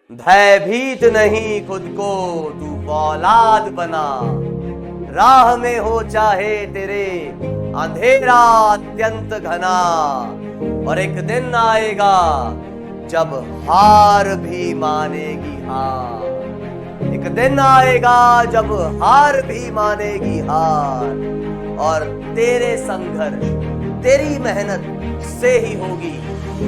भयभीत नहीं खुद को तू फौलाद बना, राह में हो चाहे तेरे अंधेरा अत्यंत घना, और एक दिन आएगा जब हार भी मानेगी हार। एक दिन आएगा जब हार भी मानेगी हार, और तेरे संघर्ष तेरी मेहनत से ही होगी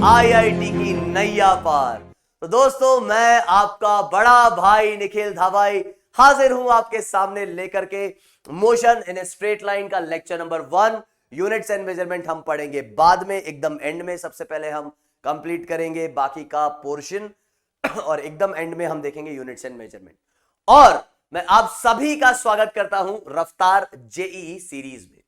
आईआईटी की नैया पार। तो दोस्तों, मैं आपका बड़ा भाई निखिल धाबाई हाजिर हूं आपके सामने लेकर के मोशन इन स्ट्रेट लाइन का lecture number 1। Units and measurement हम पढ़ेंगे बाद में, एकदम एंड में। सबसे पहले हम कंप्लीट करेंगे बाकी का पोर्शन और एकदम एंड में हम देखेंगे यूनिट्स एंड मेजरमेंट। और मैं आप सभी का स्वागत करता हूं रफ्तार जेईई सीरीज में।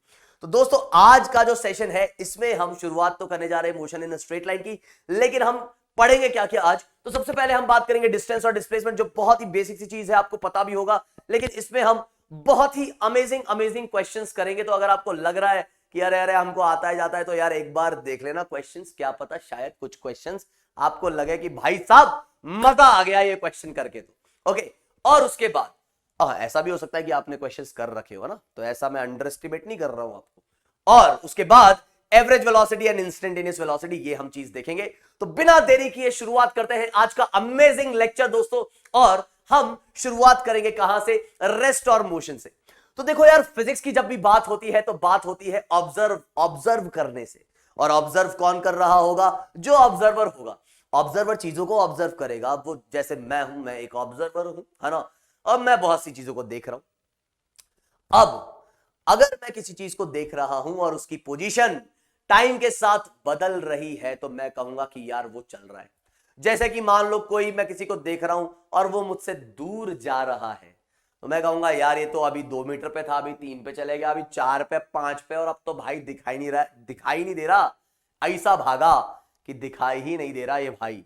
तो दोस्तों, आज का जो सेशन है इसमें हम शुरुआत तो करने जा रहे हैं मोशन इन स्ट्रेट लाइन की, लेकिन हम पढ़ेंगे क्या क्या आज। तो सबसे पहले हम बात करेंगे डिस्टेंस और डिस्प्लेसमेंट, जो बहुत ही बेसिक सी चीज है, आपको पता भी होगा, लेकिन इसमें हम बहुत ही अमेजिंग क्वेश्चंस करेंगे। तो अगर आपको लग रहा है कि अरे अरे हमको आता है जाता है, तो यार एक बार देख लेना क्वेश्चंस, क्या पता शायद कुछ क्वेश्चंस आपको लगे कि भाई साहब मजा आ गया ये क्वेश्चन करके। तो ओके, और उसके बाद ऐसा भी हो सकता है कि आपने क्वेश्चंस कर रखे हो ना, तो ऐसा मैं अंडर एस्टिमेट नहीं कर रहा हूं आपको। और उसके बाद average velocity and instantaneous velocity, ये हम चीज देखेंगे। तो बिना देरी किए शुरुआत करते हैं आज का अमेजिंग लेक्चर दोस्तों। और हम शुरुआत करेंगे कहां से? रेस्ट और मोशन से। तो देखो यार, फिजिक्स की जब भी बात होती है तो बात होती है ऑब्जर्व करने से। और ऑब्जर्व कौन कर रहा होगा? जो ऑब्जर्वर होगा। ऑब्जर्वर चीजों को ऑब्जर्व करेगा। वो जैसे मैं हूं, मैं एक ऑब्जर्वर हूं, है ना, अब मैं बहुत सी चीजों को देख रहा हूं। अब अगर मैं किसी चीज को देख रहा हूं और उसकी पोजीशन टाइम के साथ बदल रही है, तो मैं कहूंगा कि यार वो चल रहा है। जैसे कि मान लो कोई, मैं किसी को देख रहा हूं और वो मुझसे दूर जा रहा है, तो मैं कहूंगा यार ये तो अभी 2 मीटर पे था, अभी 3 पे चले गया, अभी 4 पे, 5 पे, और अब तो भाई दिखाई नहीं रहा, दिखाई नहीं दे रहा। ऐसा भागा कि दिखाई ही नहीं दे रहा ये भाई।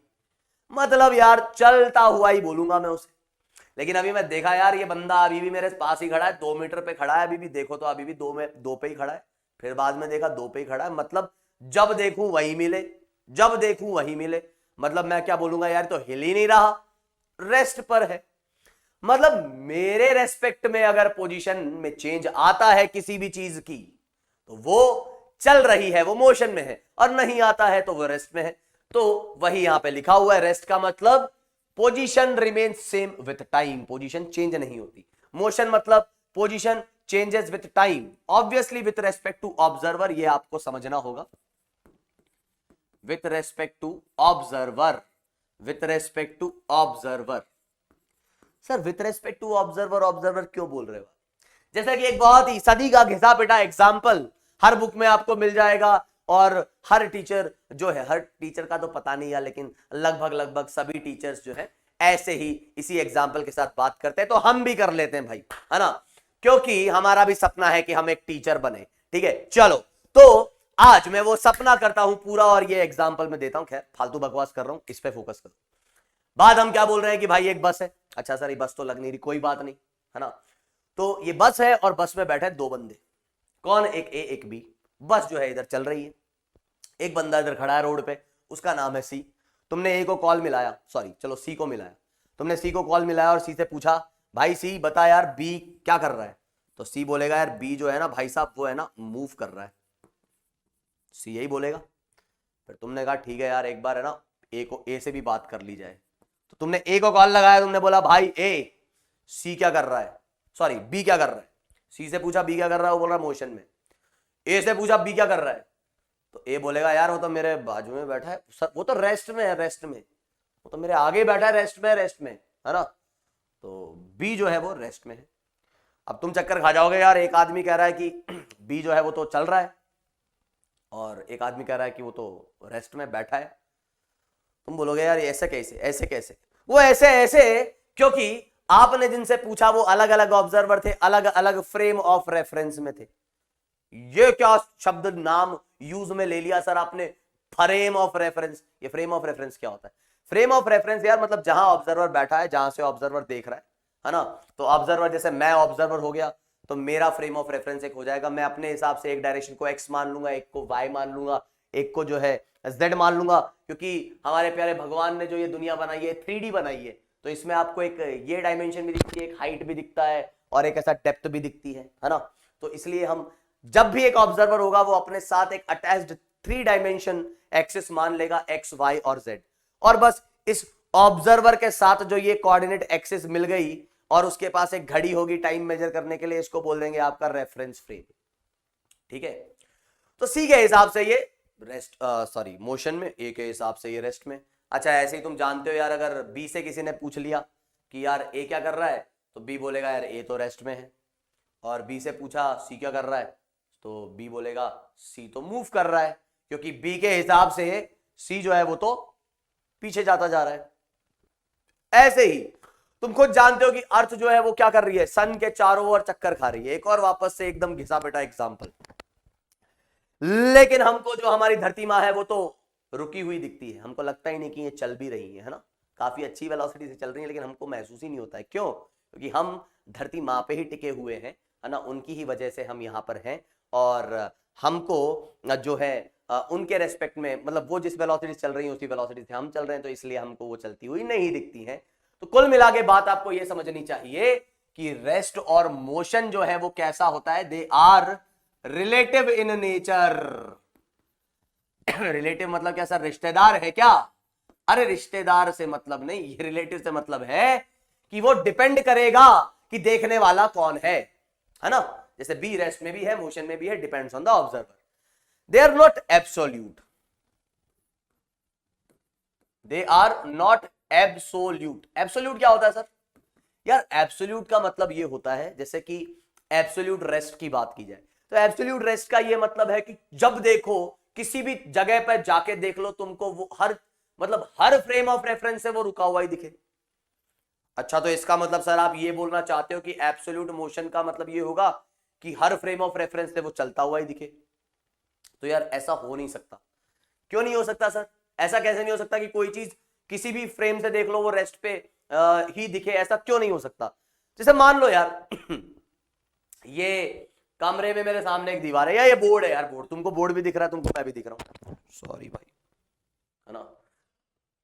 मतलब यार चलता हुआ ही बोलूंगा मैं उसे। लेकिन अभी मैं देखा यार ये बंदा अभी भी मेरे पास ही खड़ा है, 2 मीटर पे खड़ा है, अभी भी देखो तो अभी भी 2 पे ही खड़ा है। फिर बाद में देखा 2 पे ही खड़ा है। मतलब जब देखूं वही मिले, जब देखूं वही मिले। मतलब मैं क्या बोलूंगा यार, तो हिल ही नहीं रहा, रेस्ट पर है। मतलब मेरे रेस्पेक्ट में अगर पोजीशन में चेंज आता है किसी भी चीज की, तो वो चल रही है, वो मोशन में है, और नहीं आता है तो वो रेस्ट में है। तो वही यहां पे लिखा हुआ है। रेस्ट का मतलब position remains same with time, position change नहीं होती। मोशन मतलब position changes with time, obviously with respect to observer, ये आपको समझना होगा। With respect to observer, with respect to observer. Sir with respect to observer, observer क्यों बोल रहे हो? जैसा कि एक बहुत ही सदी का घिसा पिटा एग्जाम्पल हर बुक में आपको मिल जाएगा, और हर टीचर जो है, हर टीचर का तो पता नहीं है, लेकिन लगभग लगभग सभी टीचर्स जो है ऐसे ही इसी एग्जाम्पल के साथ बात करते हैं। तो हम भी कर लेते हैं भाई, है ना, क्योंकि हमारा भी सपना है कि हम एक टीचर बने। ठीक है, चलो, तो आज मैं वो सपना करता हूं पूरा, और ये एग्जाम्पल में देता हूं। खैर फालतू बकवास कर रहा हूं, इस पे फोकस करो। बाद हम क्या बोल रहे हैं कि भाई एक बस है। अच्छा सर, ये बस तो लग नहीं रही, कोई बात नहीं, है ना। तो ये बस है और बस में बैठे 2 बंदे। कौन? एक ए एक बी। बस जो है इधर चल रही है, एक बंदा इधर खड़ा है रोड पे, उसका नाम है सी। तुमने ए को कॉल मिलाया, सॉरी चलो सी को मिलाया। तुमने सी को कॉल मिलाया और सी से पूछा, भाई सी बता यार बी क्या कर रहा है? तो सी बोलेगा यार बी जो है ना भाई साहब, वो है ना मूव कर रहा है। सी यही बोलेगा। फिर तुमने कहा ठीक है यार, एक बार है ना ए से भी बात कर ली जाए। तो तुमने ए को कॉल लगाया, तुमने बोला भाई ए सी क्या कर रहा है, सॉरी बी क्या कर रहा है। सी से पूछा बी क्या कर रहा है, वो बोल रहा है मोशन में। ए से पूछा बी क्या कर रहा है, तो ए बोलेगा यार वो तो मेरे बाजू में बैठा है सर, वो तो रेस्ट में है, रेस्ट में, वो तो मेरे आगे बैठा है, रेस्ट में, रेस्ट में, है ना। तो बी जो है वो रेस्ट में है। अब तुम चक्कर खा जाओगे यार, एक आदमी कह रहा है कि बी जो है वो तो चल रहा है, और एक आदमी कह रहा है कि वो तो रेस्ट में बैठा है। तुम बोलोगे यार ऐसे कैसे, ऐसे कैसे? वो ऐसे ऐसे क्योंकि आपने जिनसे पूछा वो अलग अलग ऑब्जर्वर थे, अलग अलग फ्रेम ऑफ रेफरेंस में थे। ये क्या शब्द नाम यूज में ले लिया सर आपने, फ्रेम ऑफ रेफरेंस? ये फ्रेम ऑफ रेफरेंस क्या होता है? फ्रेम ऑफ रेफरेंस यार मतलब जहां ऑब्जर्वर बैठा है, जहां से ऑब्जर्वर देख रहा है ना। तो ऑब्जर्वर, जैसे मैं ऑब्जर्वर हो गया, तो मेरा फ्रेम ऑफ रेफरेंस एक हो जाएगा। मैं अपने हिसाब से एक डायरेक्शन को एक्स मान लूंगा, एक को वाई मान लूंगा, एक को जो है z मान लूंगा, क्योंकि हमारे प्यारे भगवान ने जो ये दुनिया बनाई है 3D बनाई है, तो इसमें आपको एक ये डायमेंशन भी दिखती है, एक हाइट भी दिखता है और एक ऐसा डेप्थ भी दिखती है ना। तो इसलिए हम जब भी एक ऑब्जर्वर होगा वो अपने साथ एक अटैच्ड 3 डायमेंशन एक्सिस मान लेगा, x, y और z, और बस इस ऑब्जर्वर के साथ जो ये कोऑर्डिनेट एक्सिस मिल गई और उसके पास एक घड़ी होगी टाइम मेजर करने के लिए, इसको बोल देंगे आपका रेफरेंस फ्रेम। ठीक है, तो सी के हिसाब से ये रेस्ट सॉरी मोशन में, ए के हिसाब से ये रेस्ट में। अच्छा ऐसे ही तुम जानते हो यार, अगर बी से किसी ने पूछ लिया कि यार ए क्या कर रहा है, तो बी बोलेगा यार ए तो रेस्ट में है, और बी से पूछा सी क्या कर रहा है, तो बी बोलेगा सी तो मूव कर रहा है, क्योंकि बी के हिसाब से सी जो है वो तो पीछे जाता जा रहा है। ऐसे ही तुम खुद जानते हो कि अर्थ जो है वो क्या कर रही है, सन के चारों ओर चक्कर खा रही है। एक और वापस से एकदम घिसा पेटा एग्जांपल, लेकिन हमको जो हमारी धरती माँ है वो तो रुकी हुई दिखती है, हमको लगता ही नहीं कि ये चल भी रही है ना, काफी अच्छी वेलोसिटी से चल रही है, लेकिन हमको महसूस ही नहीं होता है। क्यों? क्योंकि हम धरती माँ पे ही टिके हुए हैं, है ना, उनकी ही वजह से हम यहाँ पर हैं, और हमको जो है उनके रेस्पेक्ट में, मतलब वो जिस वेलोसिटी चल रही है उसी वेलोसिटी से हम चल रहे हैं, तो इसलिए हमको वो चलती हुई नहीं दिखती है। तो कुल मिला के बात आपको ये समझनी चाहिए कि रेस्ट और मोशन जो है वो कैसा होता है, they are relative in nature. Relative मतलब क्या सर, रिश्तेदार है क्या? अरे रिश्तेदार से मतलब नहीं, ये रिलेटिव से मतलब है कि वो डिपेंड करेगा कि देखने वाला कौन है ना। जैसे बी रेस्ट में भी है, मोशन में भी है, depends on the observer. They are not absolute, they are not absolute. Absolute क्या होता है सर? यार एब्सोल्यूट का मतलब ये होता है, जैसे कि एब्सोल्यूट रेस्ट की बात की जाए, तो एब्सोल्यूट रेस्ट का ये मतलब है कि जब देखो, किसी भी जगह पर जाके देख लो, तुमको वो हर फ्रेम ऑफ रेफरेंस से वो रुका हुआ ही दिखे। अच्छा, तो इसका मतलब सर आप ये बोलना चाहते हो कि एब्सोल्यूट मोशन का मतलब ये होगा कि हर फ्रेम ऑफ रेफरेंस से वो चलता हुआ ही दिखे? तो यार ऐसा हो नहीं सकता। क्यों नहीं हो सकता सर? ऐसा कैसे नहीं हो सकता कि कोई चीज किसी भी फ्रेम से देख लो वो रेस्ट पे ही दिखे? ऐसा क्यों नहीं हो सकता? जैसे मान लो यार ये कमरे में मेरे सामने एक दीवार है, या ये बोर्ड है यार, बोर्ड, तुमको बोर्ड भी दिख रहा है, तुमको मैं भी दिख रहा हूं, सॉरी भाई, है ना।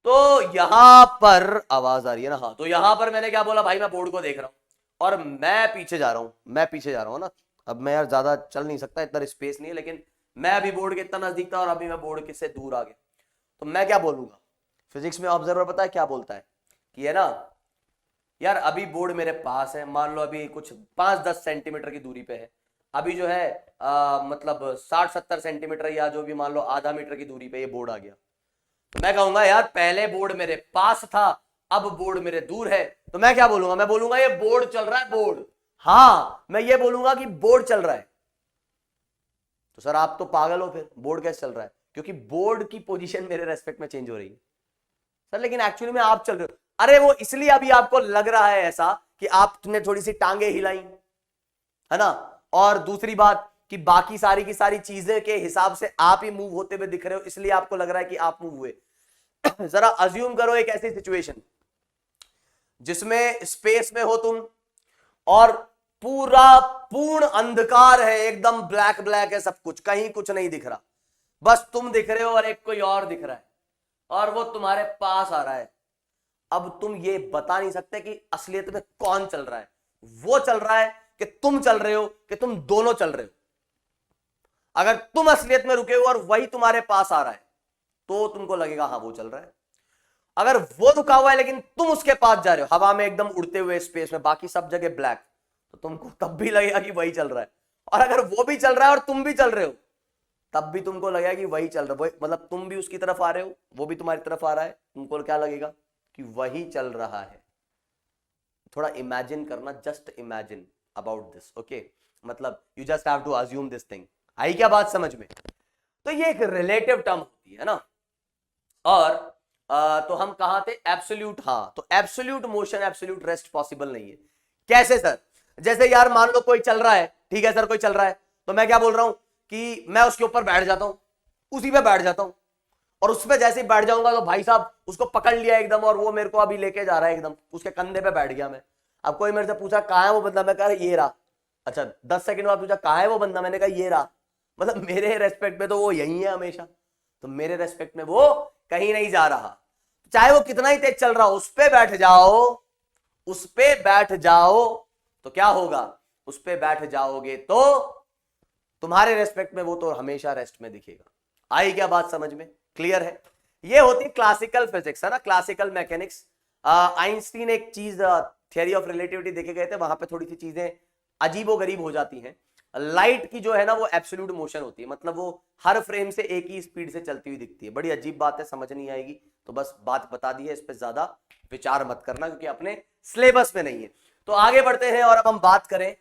तो यहां पर आवाज आ रही है ना, हाँ, तो यहां पर मैंने क्या बोला भाई, मैं बोर्ड को देख रहा हूं और मैं पीछे जा रहा हूं ना। अब मैं यार ज्यादा चल नहीं सकता, इतना स्पेस नहीं है, लेकिन मैं अभी बोर्ड के इतना नजदीक था और अभी मैं बोर्ड से दूर आ गया, तो मैं क्या बोलूंगा? फिजिक्स में ऑब्जर्वर पता है क्या बोलता है कि है ना यार, अभी बोर्ड मेरे पास है, मान लो अभी कुछ 5-10 सेंटीमीटर की दूरी पे है, अभी जो है मतलब 60-70 सेंटीमीटर या जो भी मान लो आधा मीटर की दूरी पे ये बोर्ड आ गया, तो मैं कहूंगा यार पहले बोर्ड मेरे पास था, अब बोर्ड मेरे दूर है। तो मैं क्या बोलूंगा? मैं बोलूंगा ये बोर्ड चल रहा है, बोर्ड। हाँ, मैं ये बोलूंगा कि बोर्ड चल रहा है। तो सर आप तो पागल हो, फिर बोर्ड कैसे चल रहा है? क्योंकि बोर्ड की पोजीशन मेरे रेस्पेक्ट में चेंज हो रही है सर, लेकिन एक्चुअली में आप चल रहे हो। अरे वो इसलिए अभी आपको लग रहा है ऐसा कि आपने थोड़ी सी टांगे हिलाई, है ना, और दूसरी बात कि बाकी सारी की सारी चीजें के हिसाब से आप ही मूव होते हुए दिख रहे हो, इसलिए आपको लग रहा है कि आप मूव हुए। जरा अज्यूम करो एक ऐसी सिचुएशन जिसमें स्पेस में हो तुम और पूर्ण अंधकार है, एकदम ब्लैक ब्लैक है सब कुछ, कहीं कुछ नहीं दिख रहा, बस तुम दिख रहे हो और एक कोई और दिख रहा है और वो तुम्हारे पास आ रहा है। अब तुम ये बता नहीं सकते कि असलियत में कौन चल रहा है, वो चल रहा है कि तुम चल रहे हो, कि तुम दोनों चल रहे हो। अगर तुम असलियत में रुके हो और वही तुम्हारे पास आ रहा है तो तुमको लगेगा हाँ वो चल रहा है। अगर वो रुका हुआ है लेकिन तुम उसके पास जा रहे हो, हवा में एकदम उड़ते हुए स्पेस में, बाकी सब जगह ब्लैक, तो तुमको तब भी लगेगा कि वही चल रहा है। और अगर वो भी चल रहा है और तुम भी चल रहे हो, तब भी तुमको लगेगा कि वही चल रहा है, मतलब तुम भी उसकी तरफ आ रहे हो, वो भी तुम्हारी तरफ आ रहा है, तुमको क्या लगेगा कि वही चल रहा है। थोड़ा इमेजिन करना, just imagine about this, okay, मतलब you just have to assume this thing. आई क्या बात समझ में? तो ये एक रिलेटिव टर्म होती है ना। और तो हम कहां थे? एब्सोल्यूट। हाँ, तो absolute motion, absolute rest possible नहीं है। कैसे सर? जैसे यार मान लो कोई चल रहा है, ठीक है सर, कोई चल रहा है, तो मैं क्या बोल रहा हूं कि मैं उसके ऊपर बैठ जाता हूं, उसी पे बैठ जाता हूं, और उस पे जैसे ही बैठ जाऊंगा तो भाई साहब उसको पकड़ लिया एकदम, और वो मेरे को अभी लेके जा रहा है एकदम, उसके कंधे पे बैठ गया मैं। अब कोई मेरे से पूछा कहां है वो बंदा, मैं कह रहा ये रहा। अच्छा 10 सेकंड बाद पूछा कहां है वो बंदा, मैंने कहा ये रहा। मतलब मेरे रेस्पेक्ट पे तो वो यही है हमेशा। तो मेरे रेस्पेक्ट में वो कहीं नहीं जा रहा, चाहे वो कितना ही तेज चल रहा हो, उस पे बैठ जाओ, उस पे बैठ जाओ तो क्या होगा, उस पे बैठ जाओगे तो तुम्हारे रेस्पेक्ट में वो तो हमेशा रेस्ट में दिखेगा। आई क्या बात समझ में, क्लियर है? ये होती क्लासिकल फिजिक्स, है ना, क्लासिकल मैकेनिक्स। आइंस्टीन एक चीज थियरी ऑफ रिलेटिविटी देखे गए थे, वहां पे थोड़ी सी चीजें अजीबो गरीब हो जाती हैं। लाइट की जो है ना वो एब्सोल्यूट मोशन होती है, मतलब वो हर फ्रेम से एक ही स्पीड से चलती हुई दिखती है। बड़ी अजीब बात है, समझ नहीं आएगी, तो बस बात बता दी है, इस पर ज्यादा विचार मत करना क्योंकि अपने सिलेबस में नहीं है। तो आगे बढ़ते हैं और अब हम बात करें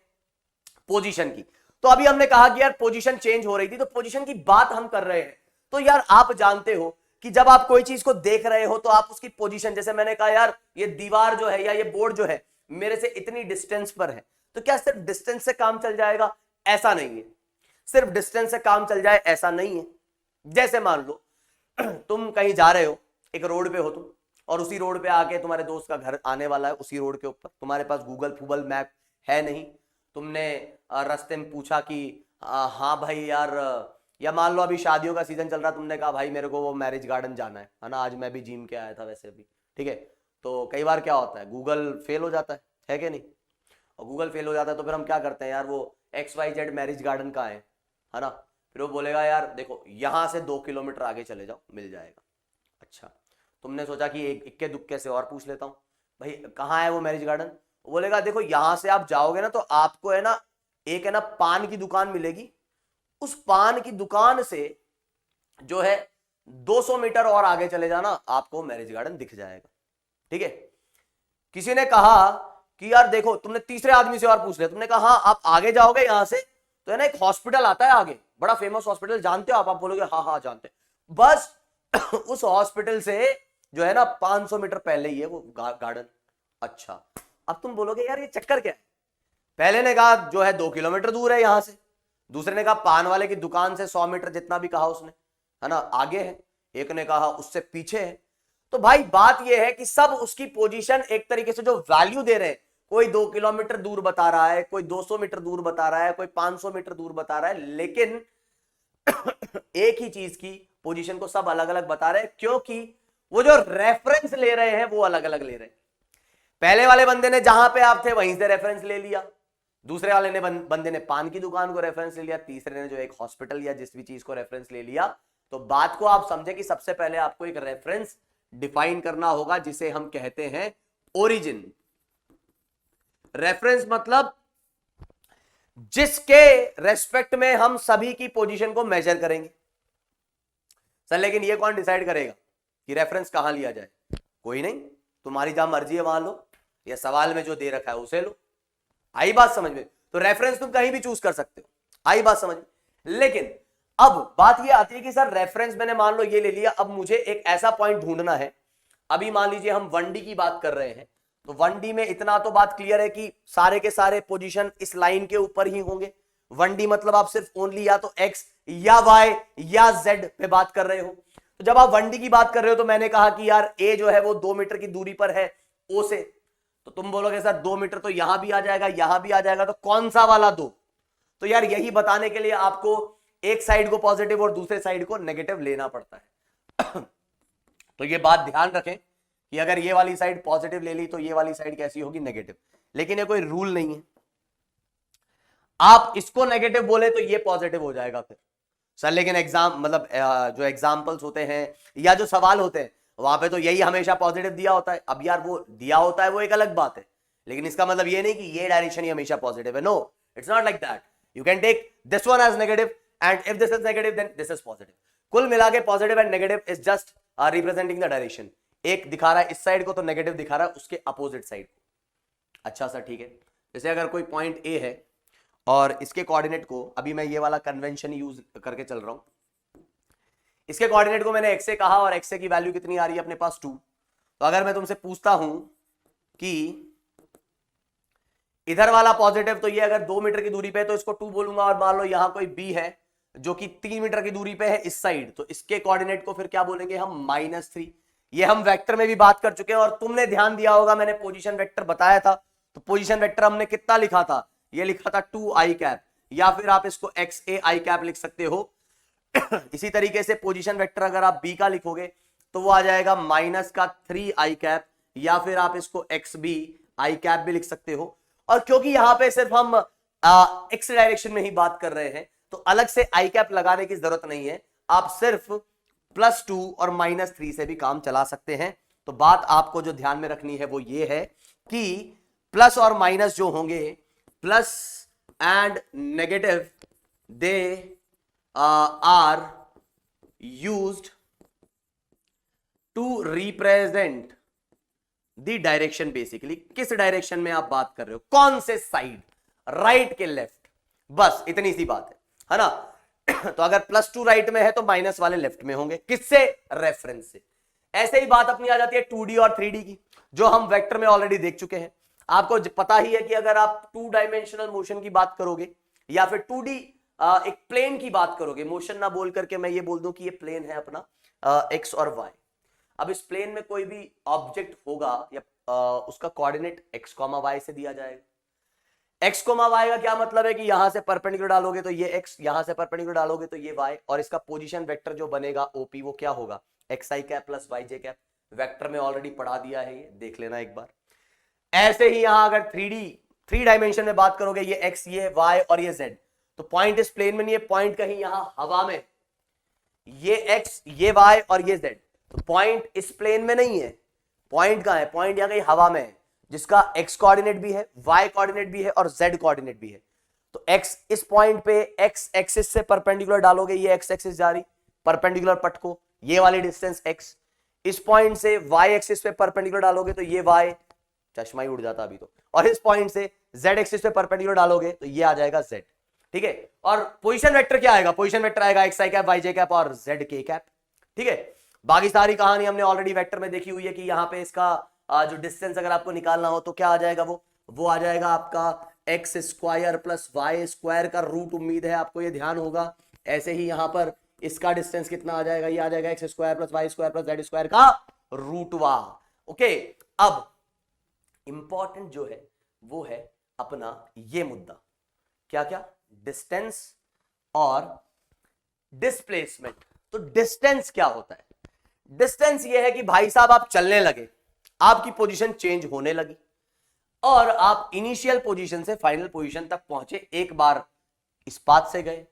पोजीशन की। तो अभी हमने कहा कि यार पोजीशन चेंज हो रही थी, तो पोजीशन की बात हम कर रहे हैं। तो यार आप जानते हो कि जब आप कोई चीज को देख रहे हो तो आप उसकी पोजीशन, जैसे मैंने कहा यार ये दीवार जो है या ये बोर्ड जो है मेरे से इतनी डिस्टेंस पर है, तो क्या सिर्फ डिस्टेंस से काम चल जाएगा? ऐसा नहीं है, सिर्फ डिस्टेंस से काम चल जाए ऐसा नहीं है। जैसे मान लो तुम कहीं जा रहे हो, एक रोड पे हो तुम, और उसी रोड पे आके तुम्हारे दोस्त का घर आने वाला है, उसी रोड के ऊपर तुम्हारे पास गूगल मैप है नहीं, तुमने रास्ते में पूछा कि हाँ भाई यार, या मान लो अभी शादियों का सीजन चल रहा, तुमने कहा भाई मेरे को वो मैरिज गार्डन जाना है ना, आज मैं भी जिम के आया था वैसे अभी, ठीक है। तो कई बार क्या होता है, गूगल फेल हो जाता है कि नहीं, और गूगल फेल हो जाता है तो फिर हम क्या करते हैं यार, वो XYZ मैरिज गार्डन कहाँ है ना, फिर वो बोलेगा यार देखो यहां से 2 किलोमीटर आगे चले जाओ मिल जाएगा। अच्छा, तुमने सोचा कि एक इक्के दुक्के से और पूछ लेता हूँ, भाई कहाँ है वो मैरिज गार्डन, वो बोलेगा देखो यहां से आप जाओगे ना तो आपको है ना एक है ना पान की दुकान मिलेगी, उस पान की दुकान से जो है 200 मीटर और आगे चले जाना, आपको मैरिज गार्डन दिख जाएगा, ठीक है। किसी ने कहा कि यार देखो, तुमने तीसरे आदमी से और पूछ लिया, तुमने कहा हाँ आप आगे जाओगे यहां से तो है ना एक हॉस्पिटल आता है आगे, बड़ा फेमस हॉस्पिटल, जानते हो आप बोलोगे हाँ हाँ जानते, बस उस हॉस्पिटल से जो है ना 500 मीटर पहले ही है वो गार्डन। अच्छा, अब तुम बोलोगे यार ये चक्कर क्या है, पहले ने कहा जो है 2 किलोमीटर दूर है यहां से, दूसरे ने कहा पान वाले की दुकान से 100 मीटर जितना भी कहा उसने, है ना आगे है, एक ने कहा उससे पीछे है। तो भाई बात यह है कि सब उसकी पोजीशन एक तरीके से जो वैल्यू दे रहे हैं, कोई 2 किलोमीटर दूर बता रहा है, कोई 200 मीटर दूर बता रहा है, कोई 500 मीटर दूर बता रहा है, लेकिन एक ही चीज की पोजीशन को सब अलग अलग बता रहे हैं, क्योंकि वो जो रेफरेंस ले रहे हैं वो अलग अलग ले रहे हैं। पहले वाले बंदे ने जहां पे आप थे वहीं से रेफरेंस ले लिया, दूसरे वाले ने बंदे ने पान की दुकान को रेफरेंस ले लिया, तीसरे ने जो एक हॉस्पिटल या जिस भी चीज को रेफरेंस ले लिया। तो बात को आप समझे कि सबसे पहले आपको एक रेफरेंस डिफाइन करना होगा जिसे हम कहते हैं ओरिजिन। रेफरेंस मतलब जिसके रेस्पेक्ट में हम सभी की पोजीशन को मेजर करेंगे। सर लेकिन ये कौन डिसाइड करेगा कि रेफरेंस कहां लिया जाए? कोई नहीं, तुम्हारी जहां मर्जी है वहां लो, या सवाल में जो दे रखा है उसे लो। आई बात समझ में? तो रेफरेंस तुम कहीं भी चूज कर सकते हो, आई बात समझ में। लेकिन अब बात यह आती है कि सर रेफरेंस मैंने मान लो ये ले लिया, अब मुझे एक ऐसा पॉइंट ढूंढना है। अभी मान लीजिए हम 1D की बात कर रहे हैं, तो 1D में इतना तो बात क्लियर है कि सारे के सारे पोजीशन इस लाइन के ऊपर ही होंगे। 1D मतलब आप सिर्फ ओनली या तो x या y या z पे बात कर रहे हो। तो जब आप 1D की बात कर रहे हो तो मैंने कहा कि यार a जो है वो 2 मीटर की दूरी पर है O से, तो तुम बोलोगे सर 2 मीटर तो यहां भी आ जाएगा यहां भी आ जाएगा, तो कौन सा वाला 2? तो यार यही बताने के लिए आपको एक साइड को पॉजिटिव और दूसरे साइड को नेगेटिव लेना पड़ता है। तो ये बात ध्यान रखें कि अगर ये वाली साइड पॉजिटिव ले ली तो ये वाली साइड कैसी होगी? नेगेटिव। लेकिन ये कोई रूल नहीं है, आप इसको नेगेटिव बोले तो ये पॉजिटिव हो जाएगा फिर सर। लेकिन एग्जाम मतलब जो एग्जाम्पल्स होते हैं या जो सवाल होते हैं वहां पे तो यही हमेशा पॉजिटिव दिया होता है। अब यार वो दिया होता है वो एक अलग बात है, लेकिन इसका मतलब ये नहीं कि ये डायरेक्शन ही हमेशा पॉजिटिव है। No, it's not like that. You can take this one as negative and if this is negative then this is positive. कुल मिला के positive and negative is just representing the direction. एक दिखा रहा है इस साइड को तो नेगेटिव दिखा रहा है उसके अपोजिट साइड को। अच्छा सर ठीक है, जैसे अगर कोई पॉइंट ए है और इसके कोऑर्डिनेट को, अभी मैं ये वाला कन्वेंशन यूज करके चल रहा हूं, इसके कोऑर्डिनेट को मैंने x से कहा और x की वैल्यू कितनी आ रही है अपने पास 2। तो अगर मैं तुमसे पूछता हूं कि इधर वाला पॉजिटिव, तो ये अगर 2 मीटर की दूरी पे है तो इसको 2 बोलूंगा, और मान लो यहां कोई b है जो कि 3 मीटर की दूरी पे है इस साइड, तो इसके कोऑर्डिनेट को फिर क्या बोलेंगे हम? -3। ये हम वेक्टर में भी बात कर चुके हैं और तुमने ध्यान दिया होगा मैंने पोजीशन वेक्टर बताया था। तो पोजीशन वेक्टर हमने कितना लिखा था? ये लिखा था 2i कैप, या फिर आप इसको xa i कैप लिख सकते हो। इसी तरीके से पोजीशन वेक्टर अगर आप बी का लिखोगे तो वो आ जाएगा माइनस का 3 i कैप, या फिर आप इसको एक्स बी आई कैप भी लिख सकते हो। और क्योंकि यहां पे सिर्फ हम एक्स डायरेक्शन में ही बात कर रहे हैं तो अलग से आई कैप लगाने की जरूरत नहीं है, आप सिर्फ +2 और -3 से भी काम चला सकते हैं। तो बात आपको जो ध्यान में रखनी है वो ये है कि प्लस और माइनस जो होंगे, plus and negative, they are used to represent the direction. Basically किस डायरेक्शन में आप बात कर रहे हो, कौन से साइड, राइट के लेफ्ट, बस इतनी सी बात है ना। तो अगर +2 राइट में है तो माइनस वाले लेफ्ट में होंगे, किससे, रेफरेंस से। ऐसे ही बात अपनी आ जाती है 2D और 3D की, जो हम वेक्टर में ऑलरेडी देख चुके हैं। आपको पता ही है कि अगर आप 2 डायमेंशनल मोशन की बात करोगे या फिर 2D एक प्लेन की बात करोगे, मोशन ना बोल करके मैं ये बोल दूं कि ये प्लेन है अपना एक्स और वाई। अब इस प्लेन में कोई भी ऑब्जेक्ट होगा या उसका कोऑर्डिनेट x, y से दिया जाएगा। x, y का क्या मतलब है कि यहां से परपेंडिकुलर डालोगे तो ये x, यहां से परपेंडिकुलर डालोगे तो ये y, और इसका पोजीशन वेक्टर जो बनेगा OP वो क्या होगा, xi cap plus yj cap. Vector में ऑलरेडी पढ़ा दिया है, ये देख लेना एक बार। ऐसे ही यहां अगर 3 डायमेंशन में बात करोगे, ये x, ये y और ये z, तो पॉइंट इस प्लेन में नहीं है, पॉइंट कहीं यहां हवा में, ये x, ये y और ये z, तो पॉइंट इस प्लेन में नहीं है। पॉइंट कहां है, पॉइंट यहां कहीं हवा में है, जिसका x कोऑर्डिनेट भी है, y कोऑर्डिनेट भी है और z कोऑर्डिनेट भी है। तो x इस पॉइंट पे x एक्सिस से परपेंडिकुलर डालोगे, ये x एक्सिस जा रही परपेंडिकुलर पट को, ये वाली डिस्टेंस x। इस पॉइंट से y एक्सिस पे परपेंडिकुलर डालोगे तो ये y, चश्मा ही उड़ जाता अभी तो, और इस पॉइंट से z एक्सिस पे परपेंडिकुलर डालोगे तो ये आ जाएगा z। ठीक है, और पोजीशन वेक्टर क्या आएगा, पोजीशन वेक्टर आएगा xi कैप, yj कैप और zk कैप। ठीक है, बाकी सारी कहानी हमने ऑलरेडी वेक्टर में देखी हुई है कि यहाँ पे इसका जो डिस्टेंस अगर आपको निकालना हो तो क्या आ जाएगा, वो आ जाएगा आपका x² प्लस y² का रूट। उम्मीद है आपको ये ध्यान होगा। ऐसे ही यहाँ पर इसका डिस्टेंस कितना आ जाएगा, ये आ जाएगा x² plus y² plus z² का रूटवा। ओके, अब इंपॉर्टेंट जो है वो है अपना ये मुद्दा, क्या क्या, डिस्टेंस और डिस्प्लेसमेंट। तो डिस्टेंस क्या होता है, डिस्टेंस ये है कि भाई साहब आप चलने लगे, आपकी पोजीशन चेंज होने लगी और आप इनिशियल पोजीशन से फाइनल पोजीशन तक पहुंचे। एक बार इस पाथ से गए,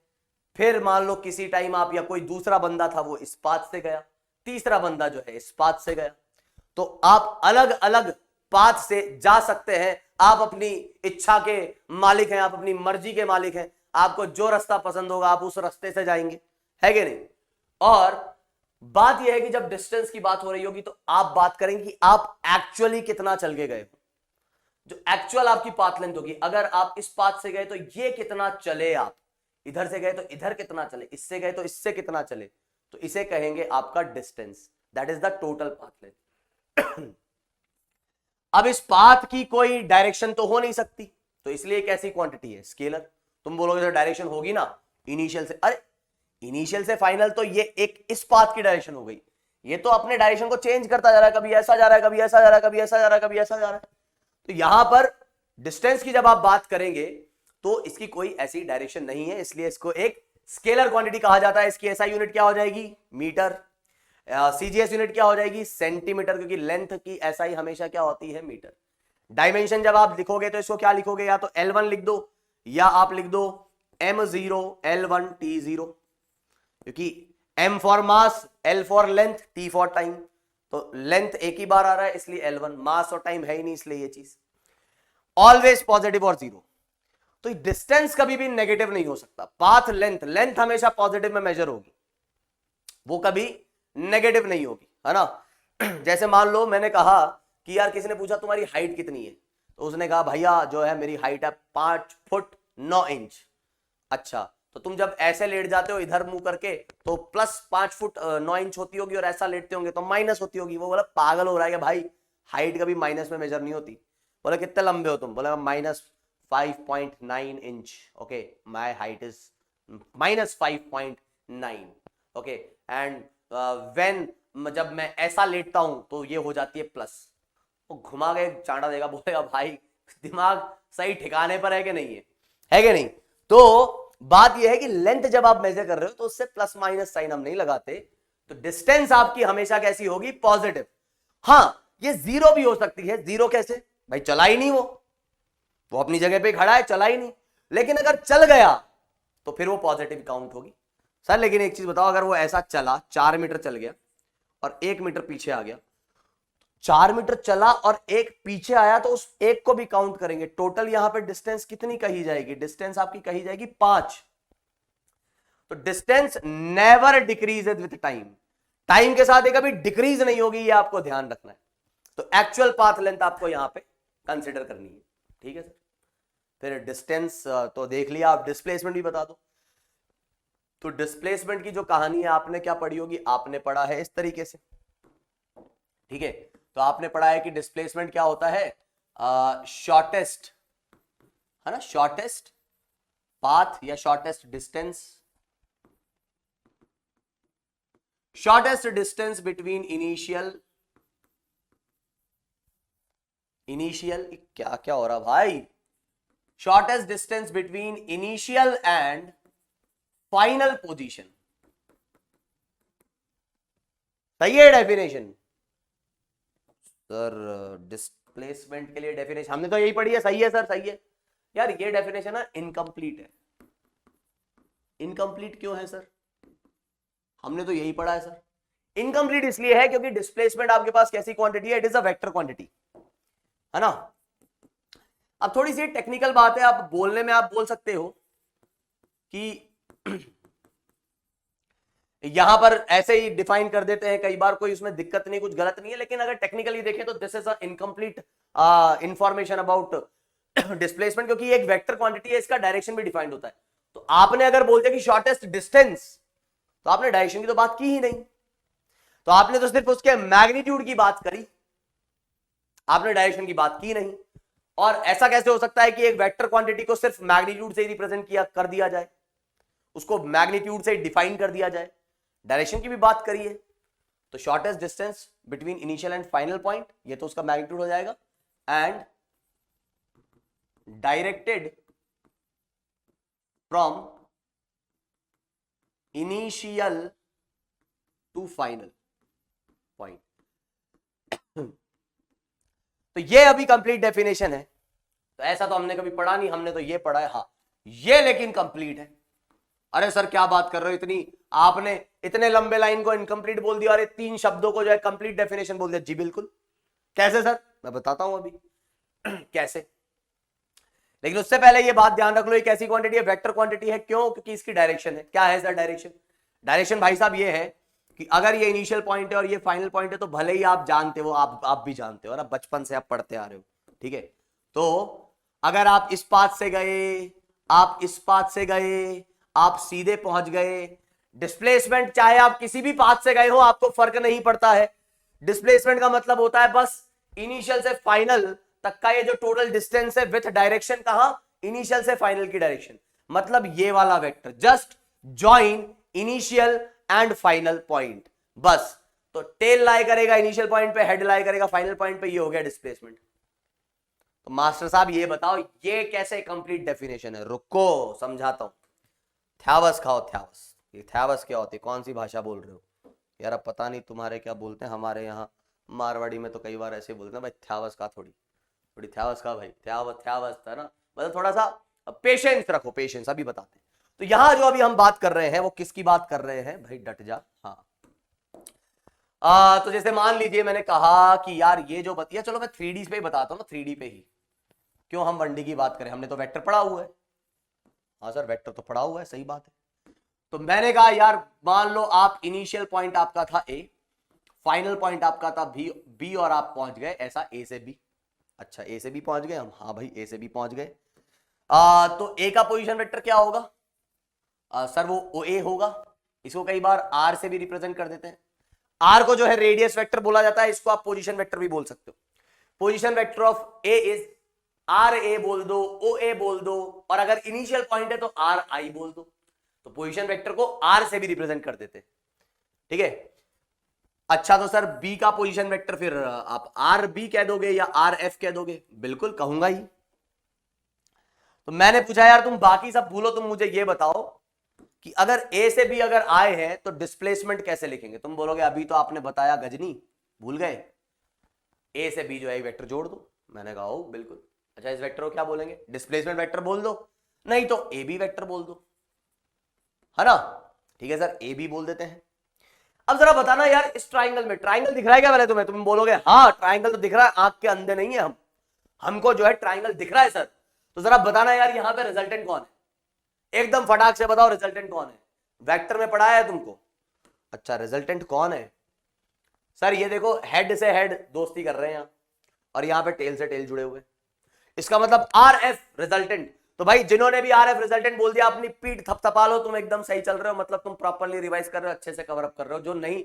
फिर मान लो किसी टाइम आप या कोई दूसरा बंदा था वो इस पाथ से गया, तीसरा बंदा जो है इस पाथ से गया। तो आप अलग अलग पाथ से जा सकते हैं, आप अपनी इच्छा के मालिक हैं, आप अपनी मर्जी के मालिक हैं। आपको जो रास्ता पसंद होगा आप उस रास्ते से जाएंगे, है कि नहीं। और बात यह है कि जब डिस्टेंस की बात हो रही होगी तो आप बात करेंगे कि आप एक्चुअली कितना चल के गए, जो एक्चुअल आपकी पाथ लेंथ होगी। अगर आप इस पाथ से गए तो ये कितना चले, आप इधर से गए तो इधर कितना चले, इससे गए तो इससे कितना चले, तो इसे कहेंगे आपका distance, that is the total path length. अब इस पाथ की कोई डायरेक्शन तो हो नहीं सकती, तो इसलिए एक ऐसी क्वांटिटी है स्केलर। तुम बोलोगे तो डायरेक्शन होगी ना इनिशियल से, अरे इनिशियल से फाइनल तो ये एक इस पाथ की डायरेक्शन हो गई, ये तो अपने डायरेक्शन को चेंज करता जा रहा है, कभी ऐसा जा रहा है, कभी ऐसा जा रहा है, कभी ऐसा जा रहा है, कभी ऐसा जा रहा है। तो यहां पर डिस्टेंस की जब आप बात करेंगे तो इसकी कोई ऐसी डायरेक्शन नहीं है, इसलिए इसको एक स्केलर क्वांटिटी कहा जाता है। इसकी एसआई यूनिट क्या हो जाएगी, मीटर। सीजीएस यूनिट क्या हो जाएगी, सेंटीमीटर, क्योंकि लेंथ की एसआई हमेशा क्या होती है, मीटर। डायमेंशन जब आप लिखोगे तो इसको क्या लिखोगे, या तो L1 लिख दो या आप लिख दो m0 L1 T0, क्योंकि m for mass, L for length, T for time. तो लेंथ एक ही बार आ रहा है इसलिए L1, मास और टाइम है ही नहीं इसलिए ये चीज ऑलवेज पॉजिटिव और जीरो। तो डिस्टेंस कभी भी नेगेटिव नहीं हो सकता। पाथ लेंथ, लेंथ हमेशा पॉजिटिव में मेजर होगी, वो कभी नेगेटिव नहीं होगी, है ना। जैसे मान लो मैंने कहा कि यार किसी ने पूछा तुम्हारी हाइट कितनी है, तो उसने कहा भैया जो है मेरी हाइट है 5 फुट 9 इंच। अच्छा, तो तुम जब ऐसे लेट जाते हो इधर मुंह करके तो +5 फुट 9 इंच होती होगी, और ऐसा लेटते होंगे तो माइनस होती होगी। वो बोला पागल हो रहा है कि भाई हाइट कभी माइनस में मेजर नहीं होती। बोले कितने लंबे हो तुम, बोले -5.9 inch. Okay, my height is -5.9। Okay, and when जब मैं ऐसा लेटता हूं तो ये हो जाती है प्लस। वो घुमा के चांटा देगा, बोलेगा भाई दिमाग सही ठिकाने पर है कि नहीं है कि नहीं। तो बात यह है कि लेंथ जब आप मेजर कर रहे हो तो उससे प्लस माइनस साइन हम नहीं लगाते, तो डिस्टेंस आपकी हमेशा कैसी होगी, पॉजिटिव। हां, ये जीरो भी हो सकती है। जीरो कैसे भाई, चला ही नहीं वो अपनी जगह पे खड़ा है, चला ही नहीं। लेकिन अगर चल गया तो फिर वो पॉजिटिव काउंट होगी। सर लेकिन एक चीज बताओ, अगर वो ऐसा चला 4 मीटर चल गया और 1 मीटर पीछे आ गया, 4 मीटर चला और 1 पीछे आया तो उस 1 को भी काउंट करेंगे। टोटल यहां पे डिस्टेंस कितनी कही जाएगी, डिस्टेंस आपकी कही जाएगी 5। तो distance never decreases with time, time के साथ ये कभी डिक्रीज नहीं होगी, ये आपको ध्यान रखना है। तो एक्चुअल पाथ लेंथ आपको यहां पे कंसिडर करनी है, ठीक है सर। फिर डिस्टेंस तो देख लिया, आप डिस्प्लेसमेंट भी बता दो। तो डिस्प्लेसमेंट की जो कहानी है आपने क्या पढ़ी होगी, आपने पढ़ा है इस तरीके से, ठीक है। तो आपने पढ़ा है कि डिस्प्लेसमेंट क्या होता है, शॉर्टेस्ट, है ना, शॉर्टेस्ट पाथ या shortest distance, shortest distance between initial क्या क्या हो रहा भाई, shortest distance between initial and final position. सही है डेफिनेशन सर, डिस्प्लेसमेंट के लिए डेफिनेशन हमने तो यही पढ़ी है। सही है सर, सही है यार। ये डेफिनेशन ना इनकम्प्लीट है। इनकम्प्लीट क्यों है सर, हमने तो यही पढ़ा है सर। इनकम्प्लीट इसलिए है क्योंकि डिस्प्लेसमेंट आपके पास कैसी क्वांटिटी है, it is a vector quantity, है ना। अब थोड़ी सी टेक्निकल बात है, आप बोलने में आप बोल सकते हो कि यहां पर ऐसे ही डिफाइन कर देते हैं कई बार, कोई उसमें दिक्कत नहीं, कुछ गलत नहीं है। लेकिन अगर टेक्निकली देखें तो this is a incomplete information about displacement, क्योंकि एक वेक्टर क्वांटिटी है, इसका डायरेक्शन भी डिफाइंड होता है। तो आपने अगर बोल दिया कि शॉर्टेस्ट डिस्टेंस, तो आपने डायरेक्शन की तो बात की ही नहीं, तो आपने तो सिर्फ उसके मैग्नीट्यूड की बात करी, आपने डायरेक्शन की बात की नहीं। और ऐसा कैसे हो सकता है कि एक वेक्टर क्वांटिटी को सिर्फ मैग्नीट्यूड से ही रिप्रेजेंट किया कर दिया जाए, उसको मैग्नीट्यूड से डिफाइन कर दिया जाए, डायरेक्शन की भी बात करिए। तो shortest distance between initial and final point, ये तो उसका मैग्नीट्यूड हो जाएगा, and directed from initial to final point. तो ये अभी कंप्लीट डेफिनेशन है। तो ऐसा तो हमने कभी पढ़ा नहीं, हमने तो ये पढ़ा है। हाँ, ये लेकिन कंप्लीट है। अरे सर क्या बात कर रहे हो, इतनी आपने इतने लंबे लाइन को इनकम्प्लीट बोल दिया, अरे 3 शब्दों को जो है कंप्लीट डेफिनेशन बोल दिया। जी बिल्कुल। कैसे सर, मैं बताता हूं अभी कैसे। लेकिन उससे पहले ये बात ध्यान रख लो, ये कैसी क्वांटिटी है, वेक्टर क्वांटिटी है। क्यों, क्योंकि इसकी डायरेक्शन है। क्या है सर डायरेक्शन, डायरेक्शन भाई साहब ये है कि अगर ये इनिशियल पॉइंट है और ये फाइनल पॉइंट है, तो भले ही आप जानते हो, आप भी जानते हो ना, बचपन से आप पढ़ते आ रहे हो, ठीक है। तो अगर आप इस पाथ से गए, आप इस पाथ से गए, आप सीधे पहुंच गए, डिस्प्लेसमेंट चाहे आप किसी भी पाथ से गए हो, आपको फर्क नहीं पड़ता है। डिस्प्लेसमेंट का मतलब होता है बस इनिशियल से फाइनल तक का ये जो टोटल डिस्टेंस है विथ डायरेक्शन, कहां, इनिशियल से फाइनल की डायरेक्शन। मतलब ये वाला vector just join initial and final point, बस। तो टेल लाई करेगा इनिशियल पॉइंट पे, हेड लाई करेगा फाइनल पॉइंट पे, ये हो गया डिस्प्लेसमेंट। तो मास्टर साहब ये बताओ ये कैसे कंप्लीट डेफिनेशन है, रुको समझाता हूं। थ्यावस खाओ, थ्यावस। ये थ्यावस क्या होती है, कौन सी भाषा बोल रहे हो यार, अब पता नहीं तुम्हारे क्या बोलते हैं, हमारे यहाँ मारवाड़ी में तो कई बार ऐसे बोलते हैं भाई, थ्यावस का थोड़ी थोड़ी थ्यावस का भाई, थ्यावस थ्यावस था ना, मतलब थोड़ा सा पेशेंस रखो, पेशेंस, अभी बताते हैं। तो यहां जो अभी हम बात कर रहे हैं वो किसकी बात कर रहे हैं भाई, डट जा। हाँ, तो जैसे मान लीजिए मैंने कहा कि यार ये जो बतिया, चलो मैं 3D पे ही बताता हूँ ना, 3D पे ही, क्यों हम 1D की बात करें, हमने तो वेक्टर पढ़ा हुआ है। हाँ सर वेक्टर तो पढ़ा हुआ है, सही बात है। तो मैंने कहा यार मान लो आप इनिशियल पॉइंट आपका था A, फाइनल पॉइंट आपका था B और आप पहुंच गए ऐसा A से B। अच्छा A से B पहुंच गए हम, हाँ भाई A से B पहुंच गए। तो A का पोजीशन वेक्टर क्या होगा, सर वो OA होगा। इसको कई बार R से भी रिप्रेजेंट कर देते हैं। R को जो है रेडियस वेक्टर बोला जाता है, इसको आप पोजीशन वेक्टर भी बोल सकते हो। Position vector of A is RA बोल दो, OA बोल दो, और अगर इनिशियल पॉइंट है तो RI बोल दो। तो पोजीशन वेक्टर को R से भी रिप्रेजेंट कर देते, ठीक है। अच्छा तो सर B का पोजीशन वेक्टर फिर आप RB कह दोगे या RF कह दोगे, बिल्कुल कहूंगा ही। तो मैंने पूछा यार तुम बाकी सब भूलो, तुम मुझे ये बताओ कि अगर ए से बी अगर आए हैं तो डिस्प्लेसमेंट कैसे लिखेंगे। तुम बोलोगे अभी तो आपने बताया गजनी, भूल गए, ए से बी जो है वेक्टर जोड़ दो। मैंने कहा ओ बिल्कुल। अच्छा इस वेक्टर को क्या बोलेंगे, डिस्प्लेसमेंट वेक्टर बोल दो, नहीं तो ए बी वेक्टर बोल दो, है ना। ठीक है सर ए बी बोल देते हैं। अब जरा बताना यार इस ट्राइंगल में, ट्राइंगल दिख रहा है क्या पहले तुम्हें, तुम बोलोगे हाँ ट्राइंगल तो दिख रहा है, आंख के अंधे नहीं है हम, हमको जो है ट्राइंगल दिख रहा है सर। तो जरा बताना यार यहां पे रिजल्टेंट कौन है, एकदम फटाक से बताओ रिजल्टेंट कौन है। वेक्टर में पढ़ाया है तुमको। अच्छा रिजल्टेंट कौन है सर, ये देखो हेड से हेड दोस्ती कर रहे हैं यहां, और यहां पे टेल से टेल जुड़े हुए, इसका मतलब आर एफ रिजल्टेंट। तो भाई जिन्होंने भी आर एफ रिजल्टेंट बोल दिया अपनी पीठ थपथपा लो, तुम एकदम सही चल रहे हो, मतलब तुम प्रॉपरली रिवाइज कर रहे हो, अच्छे से कवर अप कर रहे हो। जो नहीं,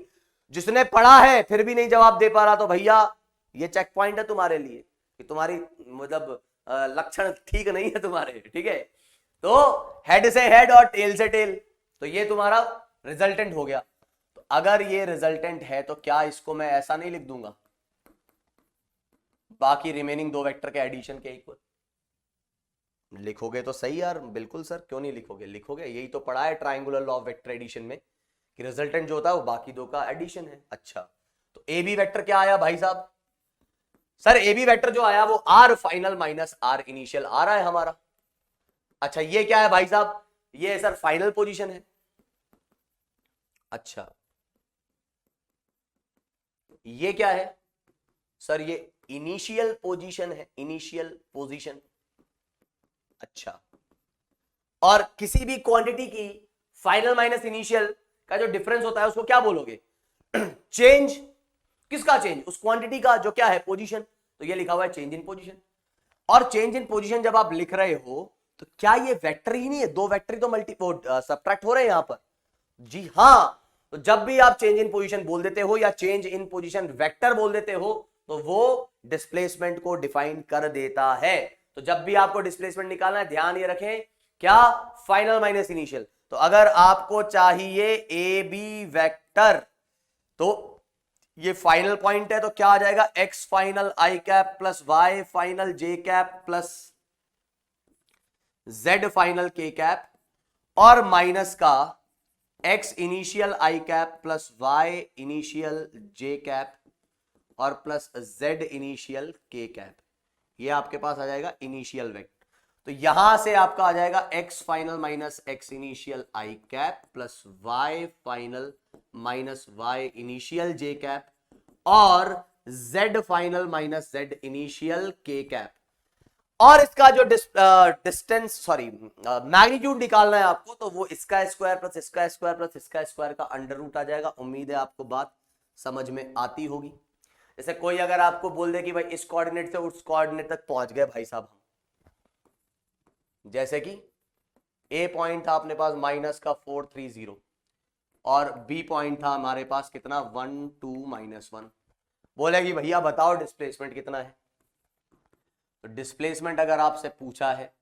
जिसने पढ़ा है फिर भी नहीं जवाब दे पा रहा, तो भैया ये चेक पॉइंट है तुम्हारे लिए कि तुम्हारी मतलब लक्षण ठीक नहीं है तुम्हारे, ठीक है। तो हेड से हेड और टेल से टेल, तो ये तुम्हारा रिजल्टेंट हो गया। तो अगर ये रिजल्टेंट है तो क्या इसको मैं ऐसा नहीं लिख दूंगा, बाकी रिमेनिंग दो वेक्टर के एडिशन के इक्वल। लिखोगे तो सही यार, बिल्कुल सर क्यों नहीं लिखोगे, लिखोगे, यही तो पढ़ा है triangular law of vector addition में कि रिजल्टेंट जो होता है वो बाकी दो का एडिशन है। अच्छा तो ए बी वेक्टर क्या आया भाई साहब, सर ए बी वेक्टर जो आया वो R final minus R initial आ रहा है हमारा। अच्छा ये क्या है भाई साहब, ये सर फाइनल पोजीशन है। अच्छा ये क्या है सर, ये इनिशियल पोजीशन है, इनिशियल पोजीशन। अच्छा और किसी भी क्वांटिटी की फाइनल माइनस इनिशियल का जो डिफरेंस होता है उसको क्या बोलोगे, चेंज। किसका चेंज, उस क्वांटिटी का जो क्या है पोजीशन, तो ये लिखा हुआ है चेंज इन पोजीशन। और चेंज इन पोजीशन जब आप लिख रहे हो तो क्या ये वेक्टर ही नहीं है, दो वेक्टर ही तो सबट्रैक्ट हो रहे हैं यहां पर। जी हाँ, तो जब भी आप चेंज इन पोजीशन बोल देते हो या चेंज इन पोजीशन वेक्टर बोल देते हो तो वो डिस्प्लेसमेंट को डिफाइन कर देता है। तो जब भी आपको डिस्प्लेसमेंट निकालना है ध्यान ये रखें क्या, फाइनल माइनस इनिशियल। तो अगर आपको चाहिए ए बी वेक्टर तो ये फाइनल पॉइंट है, तो क्या आ जाएगा, X final I cap plus Y final J cap plus Z final के कैप, और माइनस का x initial I cap plus Y initial J cap और plus Z initial K cap. ये आपके पास आ जाएगा इनिशियल वेक्टर। तो यहां से आपका आ जाएगा X final minus X initial I cap plus Y final minus Y initial J cap और Z final minus Z initial K cap. और इसका जो डिस्टेंस सॉरी मैग्नीट्यूड निकालना है आपको, तो वो इसका स्क्वायर प्लस इसका स्क्वायर प्लस इसका स्क्वायर का अंडर रूट आ जाएगा। उम्मीद है आपको बात समझ में आती होगी। जैसे कोई अगर आपको बोल दे कि भाई इस कोऑर्डिनेट से उस कोऑर्डिनेट तक पहुंच गए भाई साहब हम, जैसे कि ए पॉइंट था अपने पास माइनस का 430 और बी पॉइंट था हमारे पास कितना 1 2 -1, बोलेगी भैया बताओ डिस्प्लेसमेंट कितना है। तो डिस्प्लेसमेंट अगर आपसे पूछा है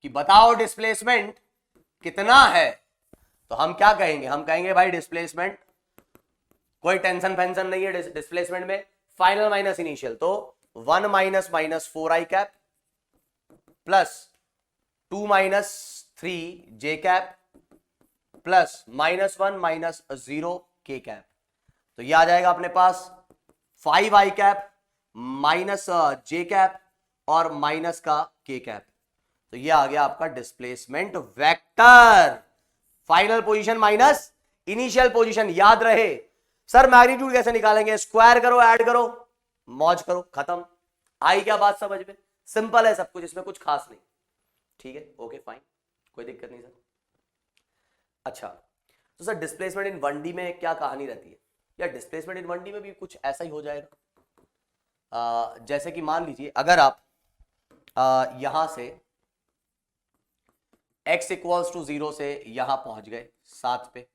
कि बताओ डिस्प्लेसमेंट कितना है, तो हम क्या कहेंगे, हम कहेंगे भाई डिस्प्लेसमेंट कोई टेंशन फेंशन नहीं है डिस्प्लेसमेंट में, फाइनल माइनस इनिशियल, तो 1 माइनस माइनस 4 आई कैप प्लस 2 माइनस 3 जे कैप प्लस -1 माइनस 0 के कैप। तो ये आ जाएगा अपने पास 5 आई कैप माइनस जे कैप और माइनस का के कैप। तो ये आ गया आपका displacement vector, final position minus initial position. याद रहे सर मैग्नीट्यूड कैसे निकालेंगे, स्क्वायर करो ऐड करो मौज करो खत्म। आई क्या बात समझ में, सिंपल है सब कुछ, इसमें कुछ खास नहीं। ठीक है ओके फाइन, कोई दिक्कत नहीं सर। अच्छा तो सर डिस्प्लेसमेंट इन 1D में क्या कहानी रहती है, या डिस्प्लेसमेंट इन 1D में भी कुछ ऐसा ही हो जाएगा। जैसे कि मान लीजिए अगर आप यहां से x इक्वल्स टू 0 से यहां पहुंच गए 7 पे,